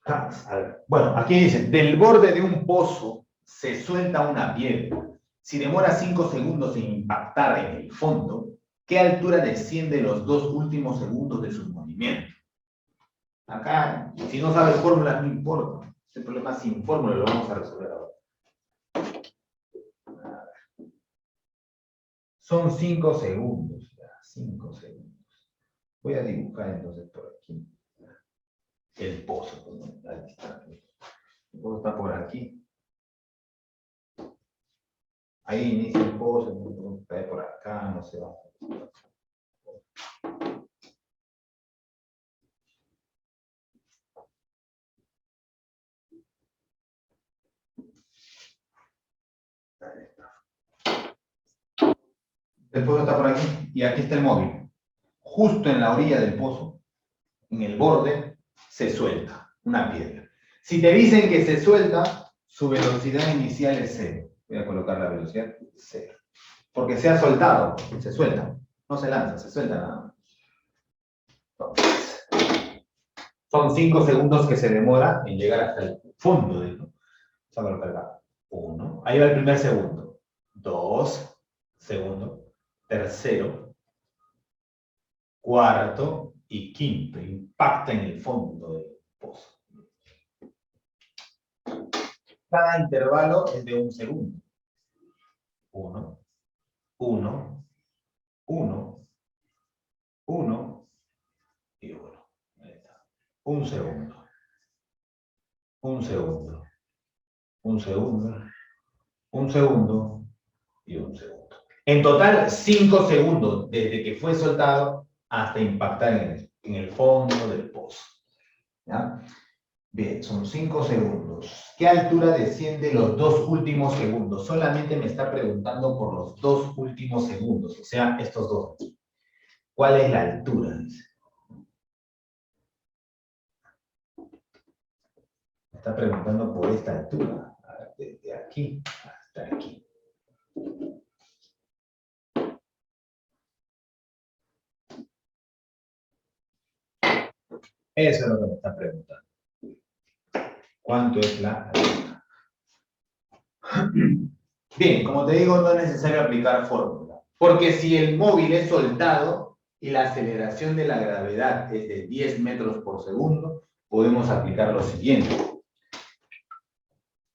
Hans, a ver. Bueno, aquí dice, del borde de un pozo se suelta una piedra. Si demora 5 segundos en impactar en el fondo, ¿qué altura desciende los 2 últimos segundos de su movimiento? Acá, si no sabes fórmulas, no importa. Este problema sin fórmula lo vamos a resolver ahora. Son 5 segundos. Ya, 5 segundos. Voy a dibujar entonces por aquí el pozo. Ahí está. El pozo está por aquí. Ahí inicia el pozo, cae por acá, no se va. El pozo está por aquí y aquí está el móvil. Justo en la orilla del pozo, en el borde, se suelta una piedra. Si te dicen que se suelta, su velocidad inicial es 0. Voy a colocar la velocidad 0. Porque se ha soltado, se suelta. No se lanza, se suelta nada más. Entonces, son 5 segundos que se demora en llegar hasta el fondo del... Vamos a colocar acá. 1. Ahí va el primer segundo. 2 segundos. Tercero. Cuarto y quinto. Impacta en el fondo del pozo. Cada intervalo es de 1 segundo. 1, 1, 1, 1 y 1. Ahí está. 1 segundo. 1 segundo. 1 segundo. 1 segundo y 1 segundo. En total, 5 segundos desde que fue soltado hasta impactar en el fondo del pozo. ¿Ya? Bien, son 5 segundos. ¿Qué altura desciende los 2 últimos segundos? Solamente me está preguntando por los 2 últimos segundos, o sea, estos dos aquí. ¿Cuál es la altura? Dice. Me está preguntando por esta altura. A ver, desde aquí Está aquí. Eso es lo que me está preguntando. ¿Cuánto es la altura? Bien, como te digo, no es necesario aplicar fórmula. Porque si el móvil es soltado y la aceleración de la gravedad es de 10 metros por segundo, podemos aplicar lo siguiente.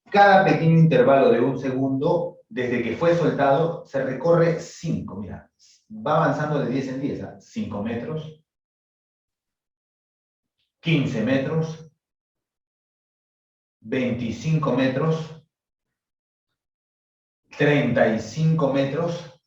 Cada pequeño intervalo de un segundo, desde que fue soltado, se recorre 5. Mira, va avanzando de 10 en 10. 5 metros, 15 metros, 25 metros, 35 metros,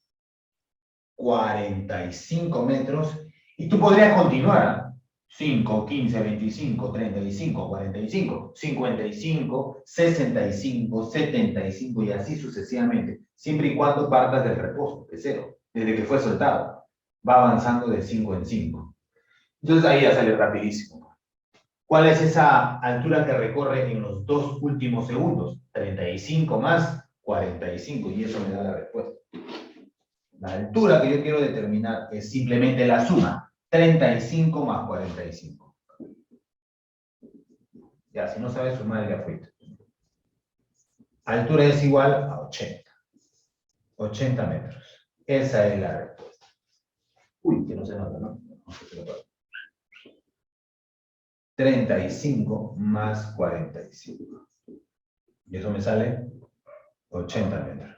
45 metros, y tú podrías continuar. 5, 15, 25, 35, 45, 55, 65, 75 y así sucesivamente, siempre y cuando partas del reposo, de cero, desde que fue soltado. Va avanzando de 5 en 5. Entonces ahí ya sale rapidísimo. ¿Cuál es esa altura que recorre en los 2 últimos segundos? 35 más 45, y eso me da la respuesta. La altura que yo quiero determinar es simplemente la suma. 35 más 45. Ya, si no sabes sumar, ya fuiste. Altura es igual a 80. 80 metros. Esa es la respuesta. Uy, que no se nota, ¿no? 35 más 45. Y eso me sale 80 metros.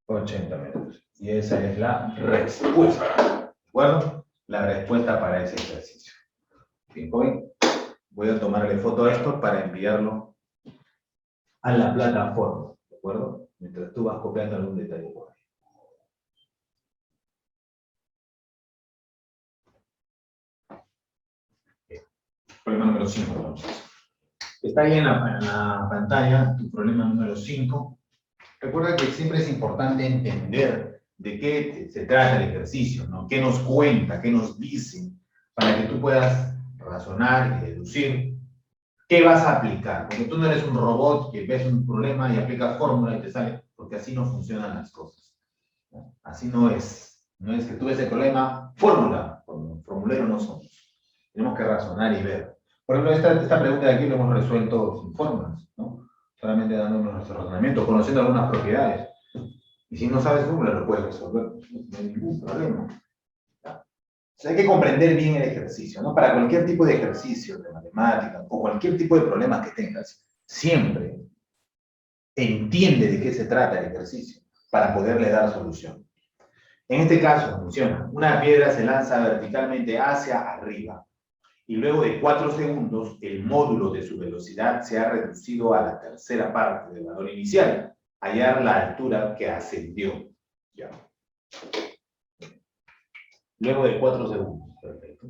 80 metros. Y esa es la respuesta. ¿De acuerdo? La respuesta para ese ejercicio. Bien, joven. Voy a tomarle foto a esto para enviarlo a la plataforma. ¿De acuerdo? Mientras tú vas copiando algún detalle por ahí. Bien. Problema número 5, entonces. Está ahí en la pantalla tu problema número 5. Recuerda que siempre es importante entender de qué se trata el ejercicio, ¿no? ¿Qué nos cuenta, qué nos dice, para que tú puedas razonar y deducir qué vas a aplicar? Porque tú no eres un robot que ves un problema y aplicas fórmula y te sale, porque así no funcionan las cosas, ¿no? Así no es. No es que tú ves el problema, fórmula, formulero no somos. Tenemos que razonar y ver. Por ejemplo, esta pregunta de aquí lo hemos resuelto sin fórmulas, ¿no? Solamente dándonos nuestro razonamiento, conociendo algunas propiedades. Y si no sabes fórmula, lo puedes resolver. No hay ningún problema. Entonces hay que comprender bien el ejercicio, ¿no? Para cualquier tipo de ejercicio de matemática o cualquier tipo de problema que tengas, siempre entiende de qué se trata el ejercicio para poderle dar solución. En este caso, funciona. Una piedra se lanza verticalmente hacia arriba y luego de 4 segundos el módulo de su velocidad se ha reducido a la tercera parte del valor inicial, hallar la altura que ascendió. Ya. Luego de 4 segundos. Perfecto.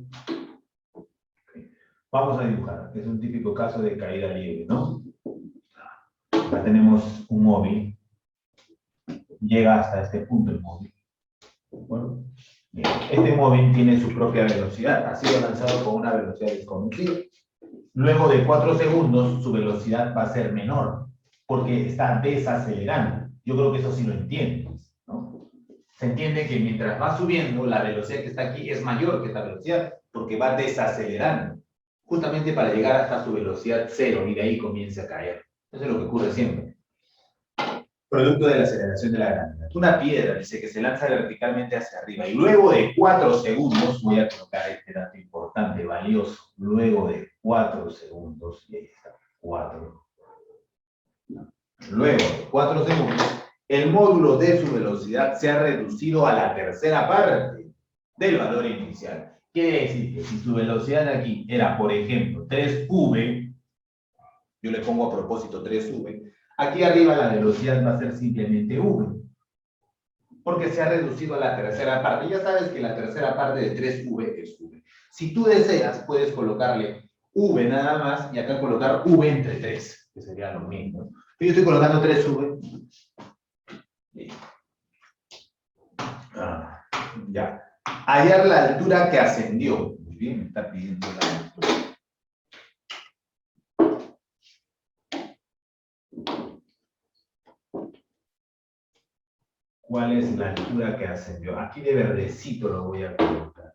Okay. Vamos a dibujar. Es un típico caso de caída libre, ¿no? Acá tenemos un móvil. Llega hasta este punto el móvil. Bueno, bien. Este móvil tiene su propia velocidad. Ha sido lanzado con una velocidad desconocida. Luego de 4 segundos, su velocidad va a ser menor, porque está desacelerando. Yo creo que eso sí lo entiendes, ¿no? Se entiende que mientras va subiendo, la velocidad que está aquí es mayor que esta velocidad, porque va desacelerando, justamente para llegar hasta su velocidad cero, y de ahí comience a caer. Eso es lo que ocurre siempre. Producto de la aceleración de la gravedad. Una piedra dice que se lanza verticalmente hacia arriba, y luego de 4 segundos, voy a colocar este dato importante, valioso, luego de 4 segundos, y ahí está, 4. Luego de 4 segundos, el módulo de su velocidad se ha reducido a la tercera parte del valor inicial. Quiere decir que si su velocidad de aquí era, por ejemplo, 3v, yo le pongo a propósito 3v, aquí arriba la velocidad va a ser simplemente v, porque se ha reducido a la tercera parte. Ya sabes que la tercera parte de 3v es v. Si tú deseas, puedes colocarle v nada más y acá colocar v entre 3, que sería lo mismo, ¿no? Yo estoy colocando 3v. Ya. Hallar la altura que ascendió. Muy bien, me está pidiendo la altura. ¿Cuál es la altura que ascendió? Aquí de verdecito lo voy a colocar.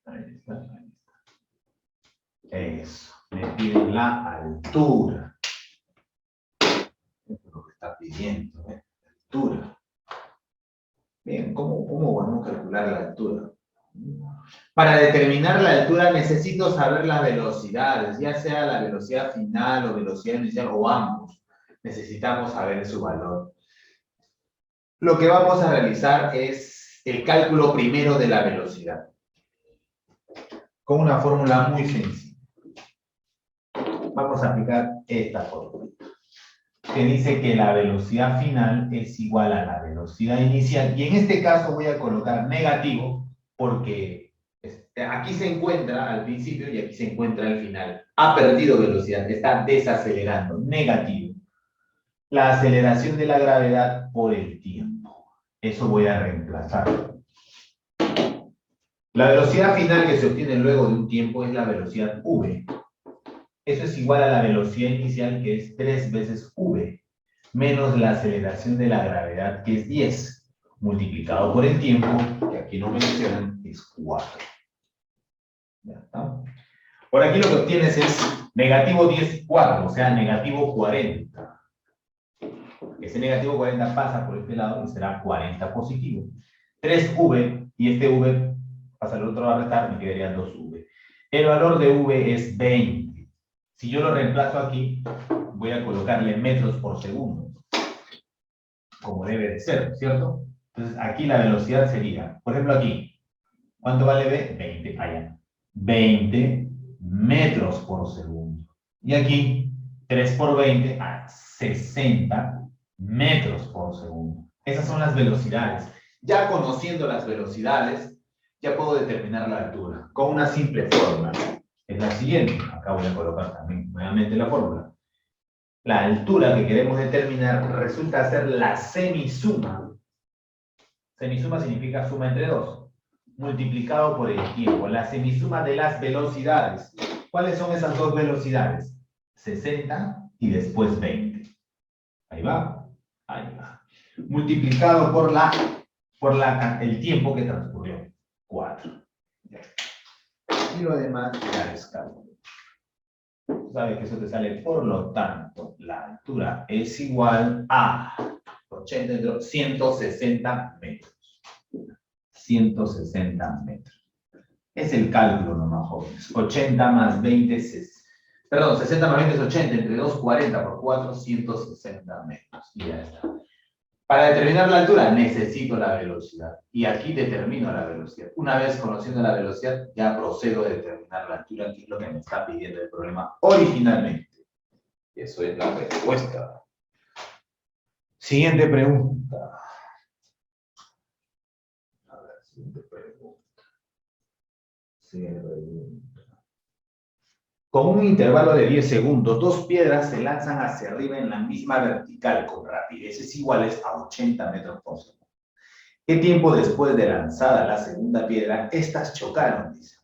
Ahí está, ahí está. Eso. Me piden la altura. Eso es lo que está pidiendo, ¿eh? Altura. Bien, ¿cómo vamos a calcular la altura? Para determinar la altura necesito saber las velocidades, ya sea la velocidad final o velocidad inicial o ambos. Necesitamos saber su valor. Lo que vamos a realizar es el cálculo primero de la velocidad. Con una fórmula muy sencilla. Vamos a aplicar esta fórmula. Que dice que la velocidad final es igual a la velocidad inicial. Y en este caso voy a colocar negativo porque aquí se encuentra al principio y aquí se encuentra al final. Ha perdido velocidad, está desacelerando, negativo. La aceleración de la gravedad por el tiempo. Eso voy a reemplazar. La velocidad final que se obtiene luego de un tiempo es la velocidad v. Eso es igual a la velocidad inicial, que es 3 veces v, menos la aceleración de la gravedad, que es 10, multiplicado por el tiempo, que aquí no mencionan, es 4. ¿Ya está? Por aquí lo que obtienes es negativo 10, 4, o sea, negativo 40. Ese negativo 40 pasa por este lado y será 40 positivo. 3v, y este v pasa al otro lado a restar, me quedaría 2v. El valor de v es 20. Si yo lo reemplazo aquí, voy a colocarle metros por segundo, como debe de ser, ¿cierto? Entonces, aquí la velocidad sería, por ejemplo, aquí, ¿cuánto vale v? 20, allá. 20 metros por segundo. Y aquí, 3 por 20, 60 metros por segundo. Esas son las velocidades. Ya conociendo las velocidades, ya puedo determinar la altura con una simple fórmula. Es la siguiente. Acá voy a colocar también nuevamente la fórmula. La altura que queremos determinar resulta ser la semisuma. Semisuma significa suma entre dos, multiplicado por el tiempo. La semisuma de las velocidades. ¿Cuáles son esas dos velocidades? 60 y después 20. Ahí va. Ahí va. Multiplicado por el tiempo que transcurrió. 4. Y lo demás ya es cálculo. Sabes que eso te sale, por lo tanto, la altura es igual a 160 metros. 160 metros. Es el cálculo nomás, jóvenes. 80 más 20 es... Perdón, 60 más 20 es 80, entre 2, 40 por 4, 160 metros. Y ya está. Para determinar la altura necesito la velocidad. Y aquí determino la velocidad. Una vez conociendo la velocidad, ya procedo a determinar la altura, que es lo que me está pidiendo el problema originalmente. Y eso es la respuesta. Siguiente pregunta. A ver, siguiente pregunta. Siguiente pregunta. Con un intervalo de 10 segundos, dos piedras se lanzan hacia arriba en la misma vertical con rapideces iguales a 80 metros por segundo. ¿Qué tiempo después de lanzada la segunda piedra, estas chocaron? Dice.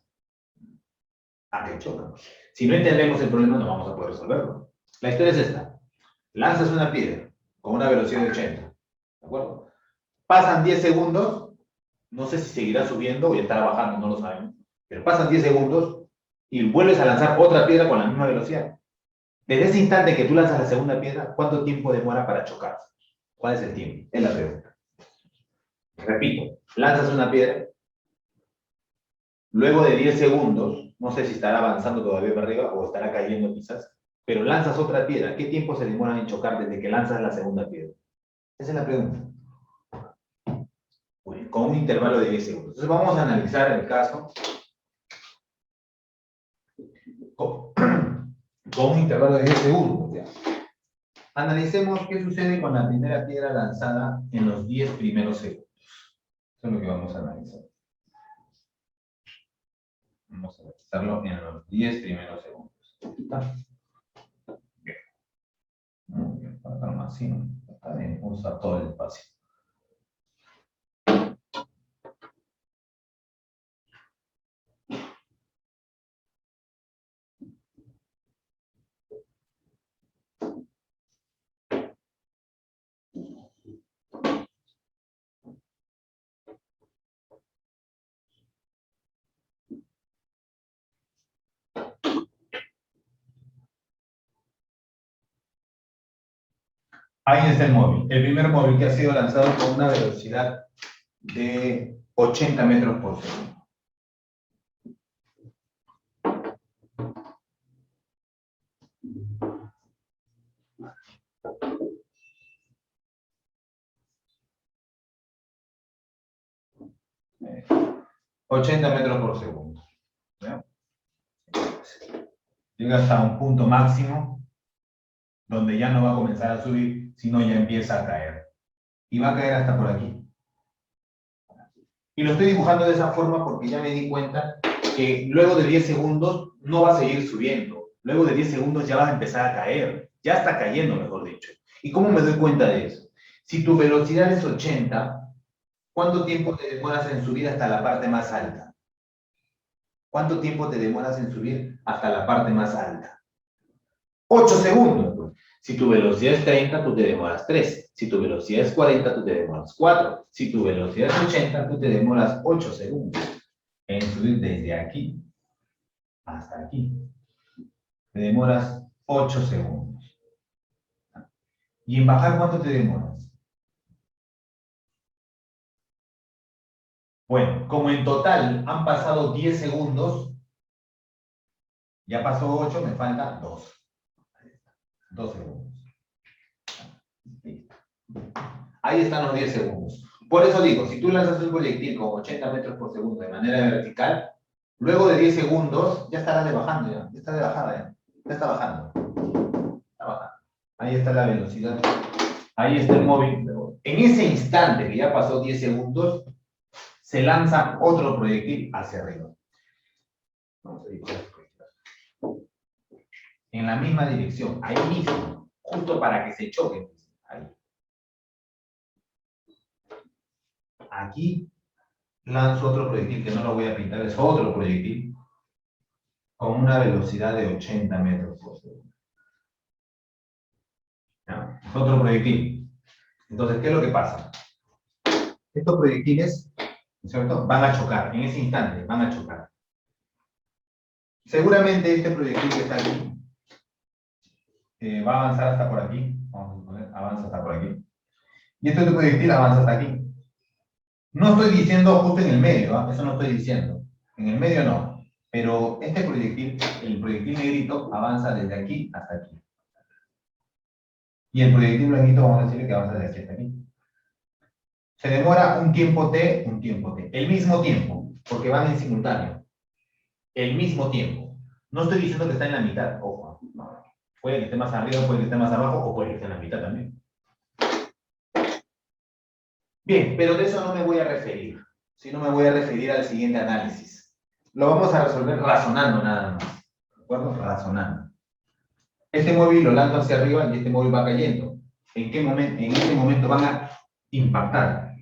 ¿A qué chocan? Si no entendemos el problema, no vamos a poder resolverlo. La historia es esta. Lanzas una piedra con una velocidad de 80. ¿De acuerdo? Pasan 10 segundos. No sé si seguirá subiendo o ya estará bajando, no lo sabemos. Pero pasan 10 segundos y vuelves a lanzar otra piedra con la misma velocidad. Desde ese instante que tú lanzas la segunda piedra, ¿cuánto tiempo demora para chocar? ¿Cuál es el tiempo? Es la pregunta. Repito, lanzas una piedra, luego de 10 segundos, no sé si estará avanzando todavía para arriba o estará cayendo quizás, pero lanzas otra piedra. ¿Qué tiempo se demora en chocar desde que lanzas la segunda piedra? Esa es la pregunta. Bueno, con un intervalo de 10 segundos. Entonces vamos a analizar el caso con un intervalo de 10 segundos. Ya. Analicemos qué sucede con la primera piedra lanzada en los 10 primeros segundos. Eso es lo que vamos a analizar. Vamos a analizarlo en los 10 primeros segundos. ¿Está? Bien. Muy bien, para calma así, ¿no? Está bien, usa todo el espacio. Ahí está el móvil. El primer móvil que ha sido lanzado con una velocidad de 80 metros por segundo. 80 metros por segundo. ¿Ya? Llega hasta un punto máximo donde ya no va a comenzar a subir, sino ya empieza a caer. Y va a caer hasta por aquí. Y lo estoy dibujando de esa forma porque ya me di cuenta que luego de 10 segundos no va a seguir subiendo. Luego de 10 segundos ya va a empezar a caer. Ya está cayendo, mejor dicho. ¿Y cómo me doy cuenta de eso? Si tu velocidad es 80, ¿cuánto tiempo te demoras en subir hasta la parte más alta? ¿Cuánto tiempo te demoras en subir hasta la parte más alta? 8 segundos. Pues. Si tu velocidad es 30, tú te demoras 3. Si tu velocidad es 40, tú te demoras 4. Si tu velocidad es 80, tú te demoras 8 segundos en subir desde aquí hasta aquí. Te demoras 8 segundos. ¿Y en bajar cuánto te demoras? Bueno, como en total han pasado 10 segundos, ya pasó 8, me faltan 2. 2 segundos. Listo. Ahí están los 10 segundos. Por eso digo, si tú lanzas un proyectil con 80 metros por segundo de manera vertical, luego de 10 segundos ya estará de bajando ya. Ya está de bajada ya. Ya está bajando. Está bajando. Ahí está la velocidad. Ahí está el móvil. En ese instante que ya pasó 10 segundos, se lanza otro proyectil hacia arriba. Vamos a dibujar el proyectil. En la misma dirección, ahí mismo, justo para que se choquen. Ahí. Aquí lanzo otro proyectil que no lo voy a pintar, es otro proyectil con una velocidad de 80 metros por segundo. ¿Ya? Es otro proyectil. Entonces, ¿qué es lo que pasa? Estos proyectiles, ¿no es cierto?, van a chocar, en ese instante van a chocar. Seguramente este proyectil que está aquí va a avanzar hasta por aquí. Vamos a poner, avanza hasta por aquí. Y este otro proyectil avanza hasta aquí. No estoy diciendo justo en el medio, ¿eh? Eso no estoy diciendo. En el medio no. Pero este proyectil, el proyectil negrito, avanza desde aquí hasta aquí. Y el proyectil blanquito vamos a decirle que avanza desde aquí hasta aquí. Se demora un tiempo t, un tiempo t. El mismo tiempo, porque van en simultáneo. El mismo tiempo. No estoy diciendo que está en la mitad, ojo. No. Puede que esté más arriba, puede que esté más abajo, o puede que esté en la mitad también. Bien, pero de eso no me voy a referir, sino me voy a referir al siguiente análisis. Lo vamos a resolver razonando nada más. ¿De acuerdo? Razonando. Este móvil lo lanzo hacia arriba y este móvil va cayendo. ¿En qué momento? En ese momento van a impactar.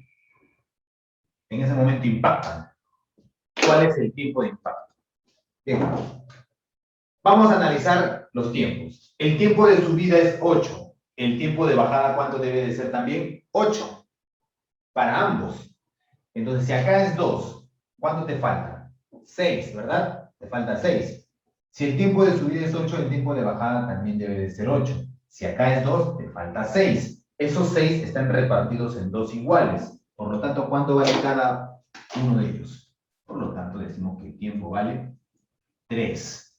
En ese momento impactan. ¿Cuál es el tiempo de impacto? Bien. Vamos a analizar los tiempos. El tiempo de subida es 8. El tiempo de bajada, ¿cuánto debe de ser también? 8. Para ambos. Entonces, si acá es 2, ¿cuánto te falta? 6, ¿verdad? Te falta 6. Si el tiempo de subida es 8, el tiempo de bajada también debe de ser 8. Si acá es 2, te falta 6. Esos 6 están repartidos en 2 iguales. Por lo tanto, ¿cuánto vale cada uno de ellos? Por lo tanto, decimos que el tiempo vale 3.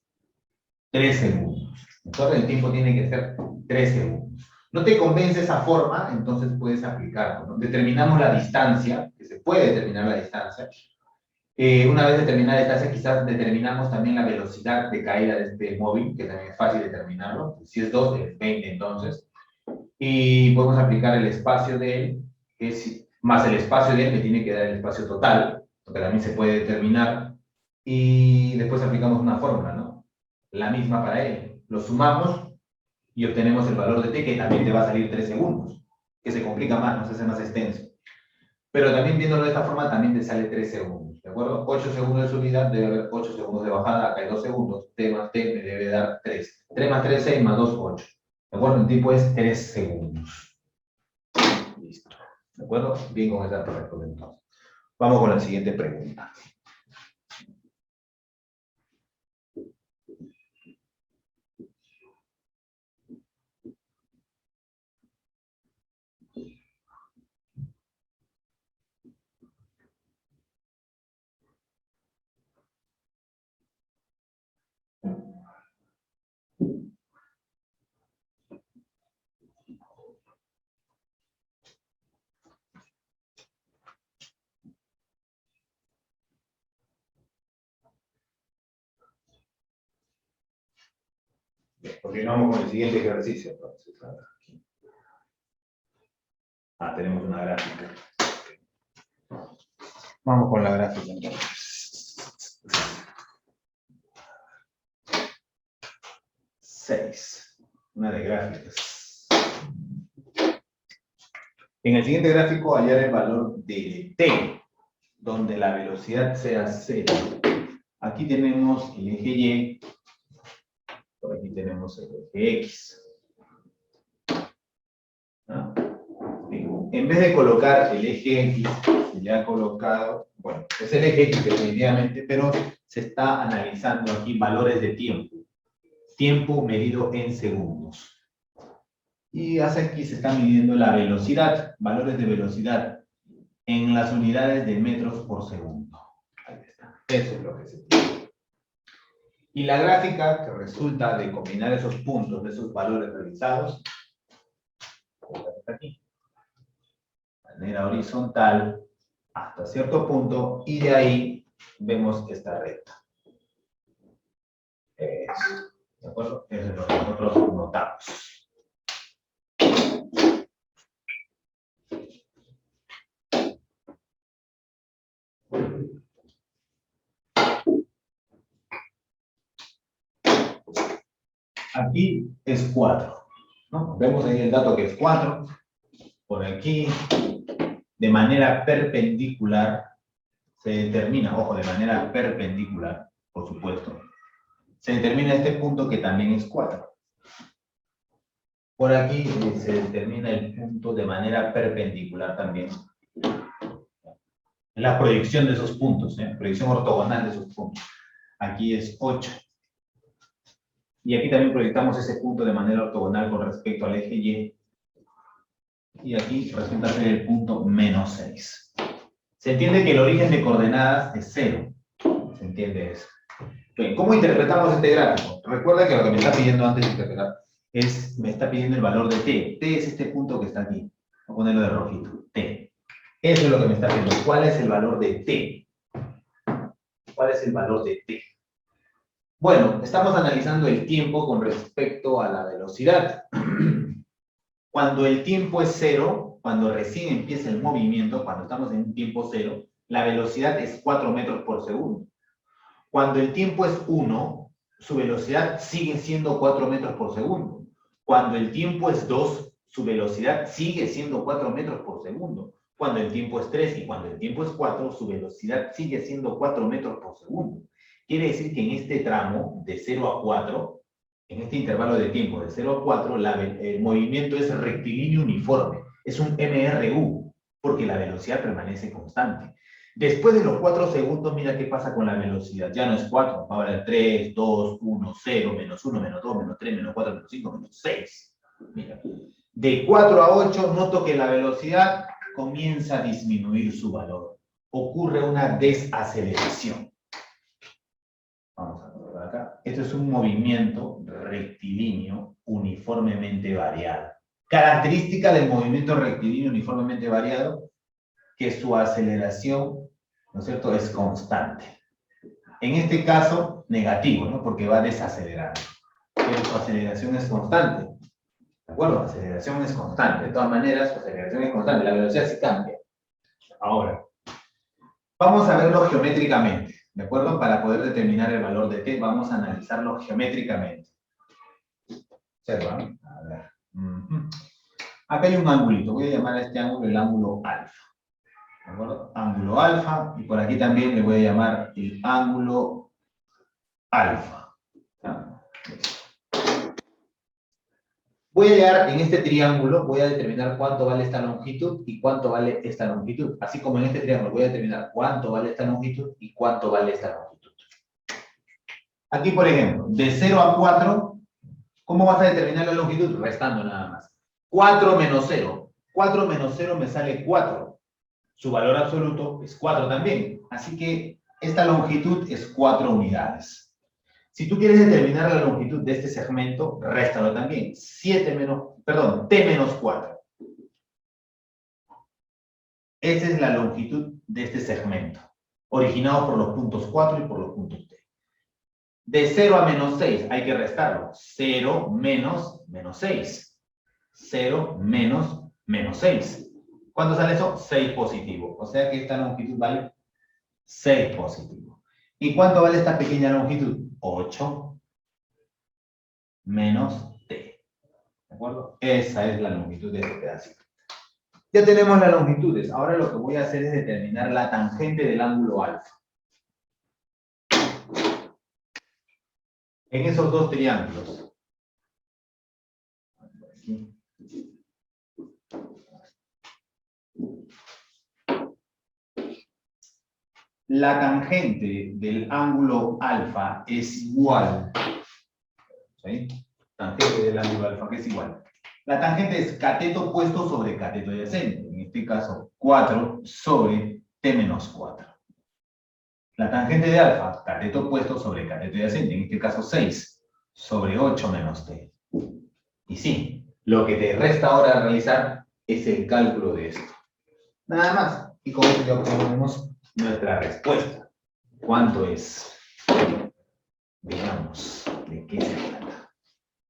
3 segundos. Entonces, el tiempo tiene que ser 3 segundos. ¿No te convence esa forma? Entonces puedes aplicarlo, ¿no? Determinamos la distancia, que se puede determinar la distancia. Una vez determinada la distancia, quizás determinamos también la velocidad de caída de este móvil, que también es fácil determinarlo. Si es 2, es 20 entonces. Y podemos aplicar el espacio de él, que es más el espacio de él, que tiene que dar el espacio total, que también se puede determinar. Y después aplicamos una fórmula, ¿no? La misma para él. Lo sumamos y obtenemos el valor de t, que también te va a salir 3 segundos, que se complica más, no se hace más extenso. Pero también viéndolo de esta forma, también te sale 3 segundos, ¿de acuerdo? 8 segundos de subida, debe haber 8 segundos de bajada, acá hay 2 segundos, t más t me debe dar 3. 3 más 3, 6, más 2, 8. ¿De acuerdo? El tiempo es 3 segundos. Listo. ¿De acuerdo? Bien con esa respuesta entonces. Vamos con la siguiente pregunta. Continuamos con el siguiente ejercicio. Entonces, tenemos una gráfica. Vamos con la gráfica entonces. 6. Una de gráficas. En el siguiente gráfico hallar el valor de t, donde la velocidad sea 0. Aquí tenemos el eje y, por aquí tenemos el eje x. ¿No? En vez de colocar el eje x, se le ha colocado, bueno, es el eje x definitivamente, pero se está analizando aquí valores de tiempo. Tiempo medido en segundos. Y hacia aquí se está midiendo la velocidad, valores de velocidad, en las unidades de metros por segundo. Ahí está. Eso es lo que se tiene. Y la gráfica que resulta de combinar esos puntos, de esos valores realizados, está aquí. De manera horizontal hasta cierto punto, y de ahí vemos esta recta. Eso. ¿De acuerdo? Eso es lo que nosotros notamos. Aquí es 4, ¿no? Vemos ahí el dato que es 4. Por aquí, de manera perpendicular, se determina, ojo, de manera perpendicular, por supuesto, se determina este punto que también es 4. Por aquí se determina el punto de manera perpendicular también. La proyección de esos puntos, proyección ortogonal de esos puntos. Aquí es 8. Y aquí también proyectamos ese punto de manera ortogonal con respecto al eje Y. Y aquí resulta ser el punto menos 6. Se entiende que el origen de coordenadas es 0. ¿Se entiende eso? Bien, ¿cómo interpretamos este gráfico? Recuerda que lo que me está pidiendo antes de interpretar es, me está pidiendo el valor de t. T es este punto que está aquí. Voy a ponerlo de rojito. T. Eso es lo que me está pidiendo. ¿Cuál es el valor de t? ¿Cuál es el valor de t? Bueno, estamos analizando el tiempo con respecto a la velocidad. Cuando el tiempo es 0, cuando recién empieza el movimiento, cuando estamos en un tiempo 0, la velocidad es 4 metros por segundo. Cuando el tiempo es 1, su velocidad sigue siendo 4 metros por segundo. Cuando el tiempo es 2, su velocidad sigue siendo 4 metros por segundo. Cuando el tiempo es 3 y cuando el tiempo es 4, su velocidad sigue siendo 4 metros por segundo. Quiere decir que en este tramo, de 0 a 4, en este intervalo de tiempo de 0 a 4, el movimiento es rectilíneo uniforme. Es un MRU, porque la velocidad permanece constante. Después de los 4 segundos, mira qué pasa con la velocidad. Ya no es 4, ahora es 3, 2, 1, 0, menos 1, menos 2, menos 3, menos 4, menos 5, menos 6. Mira. De 4 a 8, noto que la velocidad comienza a disminuir su valor. Ocurre una desaceleración. Vamos a ver acá. Esto es un movimiento rectilíneo uniformemente variado. Característica del movimiento rectilíneo uniformemente variado, que su aceleración, ¿no es cierto?, es constante. En este caso, negativo, ¿no?, porque va desacelerando. Pero su aceleración es constante. ¿De acuerdo? La aceleración es constante. De todas maneras, su aceleración es constante. La velocidad sí cambia. Ahora, vamos a verlo geométricamente. ¿De acuerdo? Para poder determinar el valor de t, vamos a analizarlo geométricamente. Observa, ¿no? A ver. Acá hay un angulito. Voy a llamar a este ángulo el ángulo alfa. ¿De acuerdo? Ángulo alfa. Y por aquí también le voy a llamar el ángulo alfa. ¿Ya? Voy a hallar en este triángulo, voy a determinar cuánto vale esta longitud y cuánto vale esta longitud. Así como en este triángulo voy a determinar cuánto vale esta longitud y cuánto vale esta longitud. Aquí, por ejemplo, de 0 a 4, ¿cómo vas a determinar la longitud? Restando nada más. 4 menos 0. 4 menos 0 me sale 4. Su valor absoluto es 4 también. Así que esta longitud es 4 unidades. Si tú quieres determinar la longitud de este segmento, réstalo también. T menos 4. Esa es la longitud de este segmento, originado por los puntos 4 y por los puntos T. De 0 a menos 6 hay que restarlo. 0 menos menos 6. 0 menos menos 6. ¿Cuánto sale eso? 6 positivo. O sea que esta longitud vale 6 positivo. ¿Y cuánto vale esta pequeña longitud? 8 menos t. ¿De acuerdo? Esa es la longitud de este pedacito. Ya tenemos las longitudes. Ahora lo que voy a hacer es determinar la tangente del ángulo alfa. En esos dos triángulos. Aquí. La tangente del ángulo alfa es igual. ¿Sí? Tangente del ángulo alfa que es igual. La tangente es cateto opuesto sobre cateto adyacente. En este caso, 4 sobre t menos 4. La tangente de alfa, cateto opuesto sobre cateto adyacente. En este caso, 6 sobre 8 menos t. Y sí, lo que te resta ahora realizar es el cálculo de esto. Nada más. Y con esto ya obtenemos nuestra respuesta. ¿Cuánto es? Veamos de qué se trata.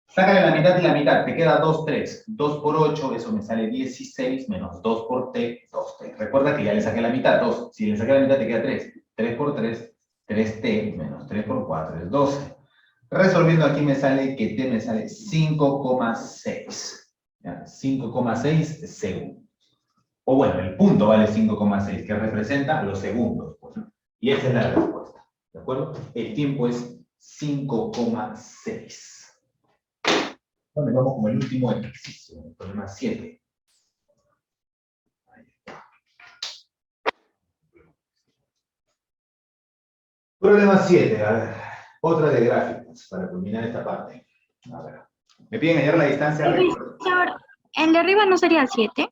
Sácale la mitad y la mitad. Te queda 2, 3. 2 por 8, eso me sale 16, menos 2 por t, 2t. Recuerda que ya le saqué la mitad, 2. Si le saqué la mitad te queda 3. 3 por 3, 3t, menos 3 por 4 es 12. Resolviendo aquí me sale que t me sale 5,6. 5,6 segundos. O bueno, el punto vale 5,6, que representa los segundos. Pues, ¿no? Y esa es la respuesta. ¿De acuerdo? El tiempo es 5,6. Vamos como el último ejercicio, el problema 7. Ahí está. Problema 7, a ver. Otra de gráficos, para culminar esta parte. A ver. Me piden hallar la distancia. Profesor, ¿el de arriba no sería el 7?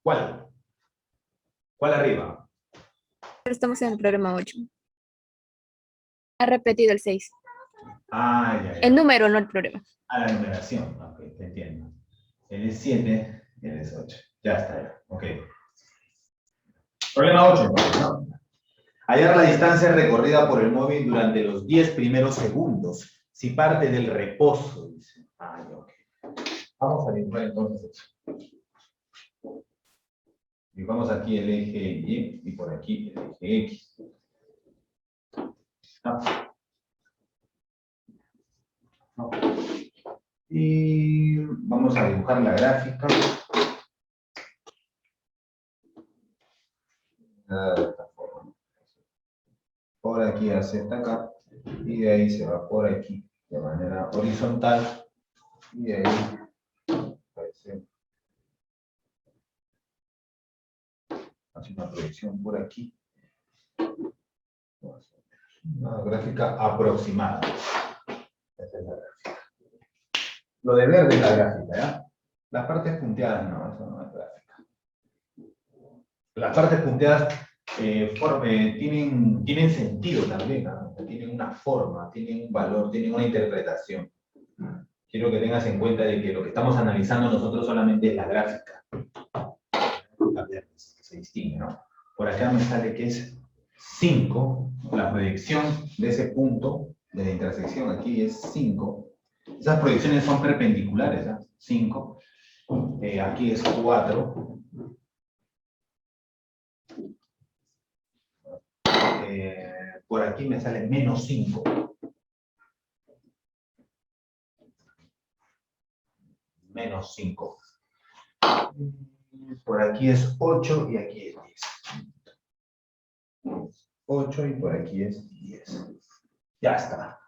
¿Cuál? ¿Cuál arriba? Estamos en el problema 8. Ha repetido el 6. Ah, ya, ya. El número, no el problema. A la numeración, ok, te entiendo. Él es 7, él es 8. Ya está, ya. Ok. Problema 8, entonces, ¿no? Hallar la distancia recorrida por el móvil durante los 10 primeros segundos. Si parte del reposo, dice. Ah, ya, ok. Vamos a dibujar entonces eso. Dibujamos aquí el eje Y y por aquí el eje X. Ah. No. Y vamos a dibujar la gráfica. De esta forma. Por aquí hacia acá. Y de ahí se va por aquí. De manera horizontal. Y de ahí aparece. Hace una proyección por aquí. Una gráfica aproximada. Esta es la gráfica. Lo de verde es la gráfica, ¿ya? Las partes punteadas no, eso no es gráfica. Las partes punteadas tienen sentido también, ¿no? Tienen una forma, tienen un valor, tienen una interpretación. Quiero que tengas en cuenta de que lo que estamos analizando nosotros solamente es la gráfica. Se distingue, ¿no? Por acá me sale que es 5, la proyección de ese punto, de la intersección aquí es 5. Esas proyecciones son perpendiculares, ¿eh? 5. Aquí es 4. Por aquí me sale menos 5. Menos 5. Por aquí es 8 y aquí es 10. 8 y por aquí es 10. Ya está.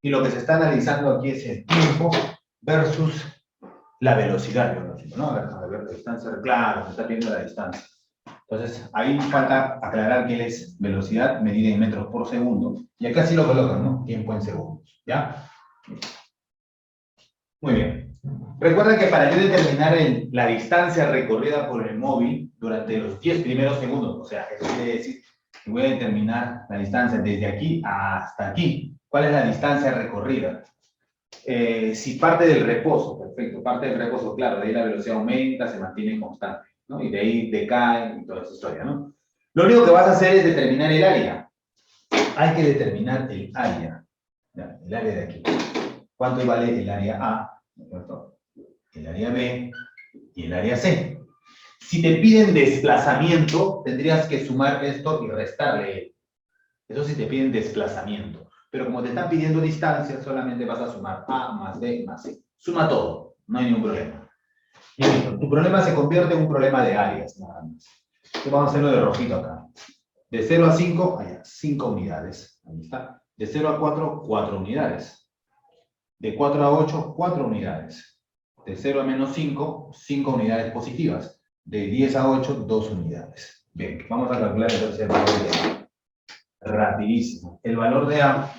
Y lo que se está analizando aquí es el tiempo versus la velocidad, ¿no? A ver la distancia, claro, se está viendo la distancia. Entonces, ahí falta aclarar que es velocidad medida en metros por segundo. Y acá sí lo colocan, ¿no? Tiempo en segundos, ¿ya? Muy bien. Recuerda que para yo determinar la distancia recorrida por el móvil durante los 10 primeros segundos, o sea, eso quiere decir que voy a determinar la distancia desde aquí hasta aquí. ¿Cuál es la distancia recorrida? Si parte del reposo, perfecto, parte del reposo, claro, de ahí la velocidad aumenta, se mantiene constante, ¿no? Y de ahí decae y toda esa historia, ¿no? Lo único que vas a hacer es determinar el área. Hay que determinar el área. Ya, el área de aquí. ¿Cuánto vale el área A? ¿No es cierto? El área B y el área C. Si te piden desplazamiento, tendrías que sumar esto y restarle. Eso sí te piden desplazamiento. Pero como te están pidiendo distancia, solamente vas a sumar A más B más C. Suma todo, no hay ningún problema. Y listo, tu problema se convierte en un problema de áreas, nada más. Entonces vamos a hacerlo de rojito acá. De 0 a 5, allá, 5 unidades. Ahí está. De 0 a 4, 4 unidades. De 4 a 8, 4 unidades. De 0 a menos 5, 5 unidades positivas. De 10 a 8, 2 unidades. Bien, vamos a calcular entonces el valor de A. Rapidísimo. El valor de A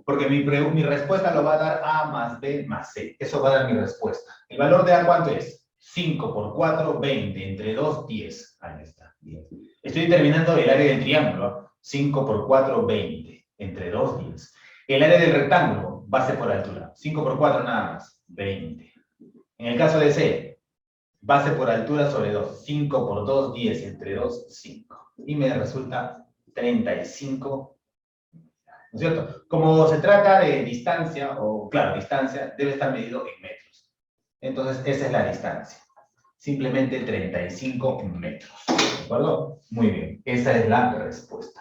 porque mi respuesta lo va a dar A más B más C. Eso va a dar mi respuesta. ¿El valor de A cuánto es? 5 por 4, 20. Entre 2, 10. Ahí está. 10. Estoy determinando el área del triángulo. 5 por 4, 20. Entre 2, 10. El área del rectángulo, base por altura. 5 por 4 nada más. 20. En el caso de C, base por altura sobre 2. 5 por 2, 10. Entre 2, 5. Y me resulta 35. ¿No es cierto? Como se trata de distancia, o claro, distancia, debe estar medido en metros. Entonces, esa es la distancia. Simplemente 35 metros. ¿De acuerdo? Muy bien. Esa es la respuesta.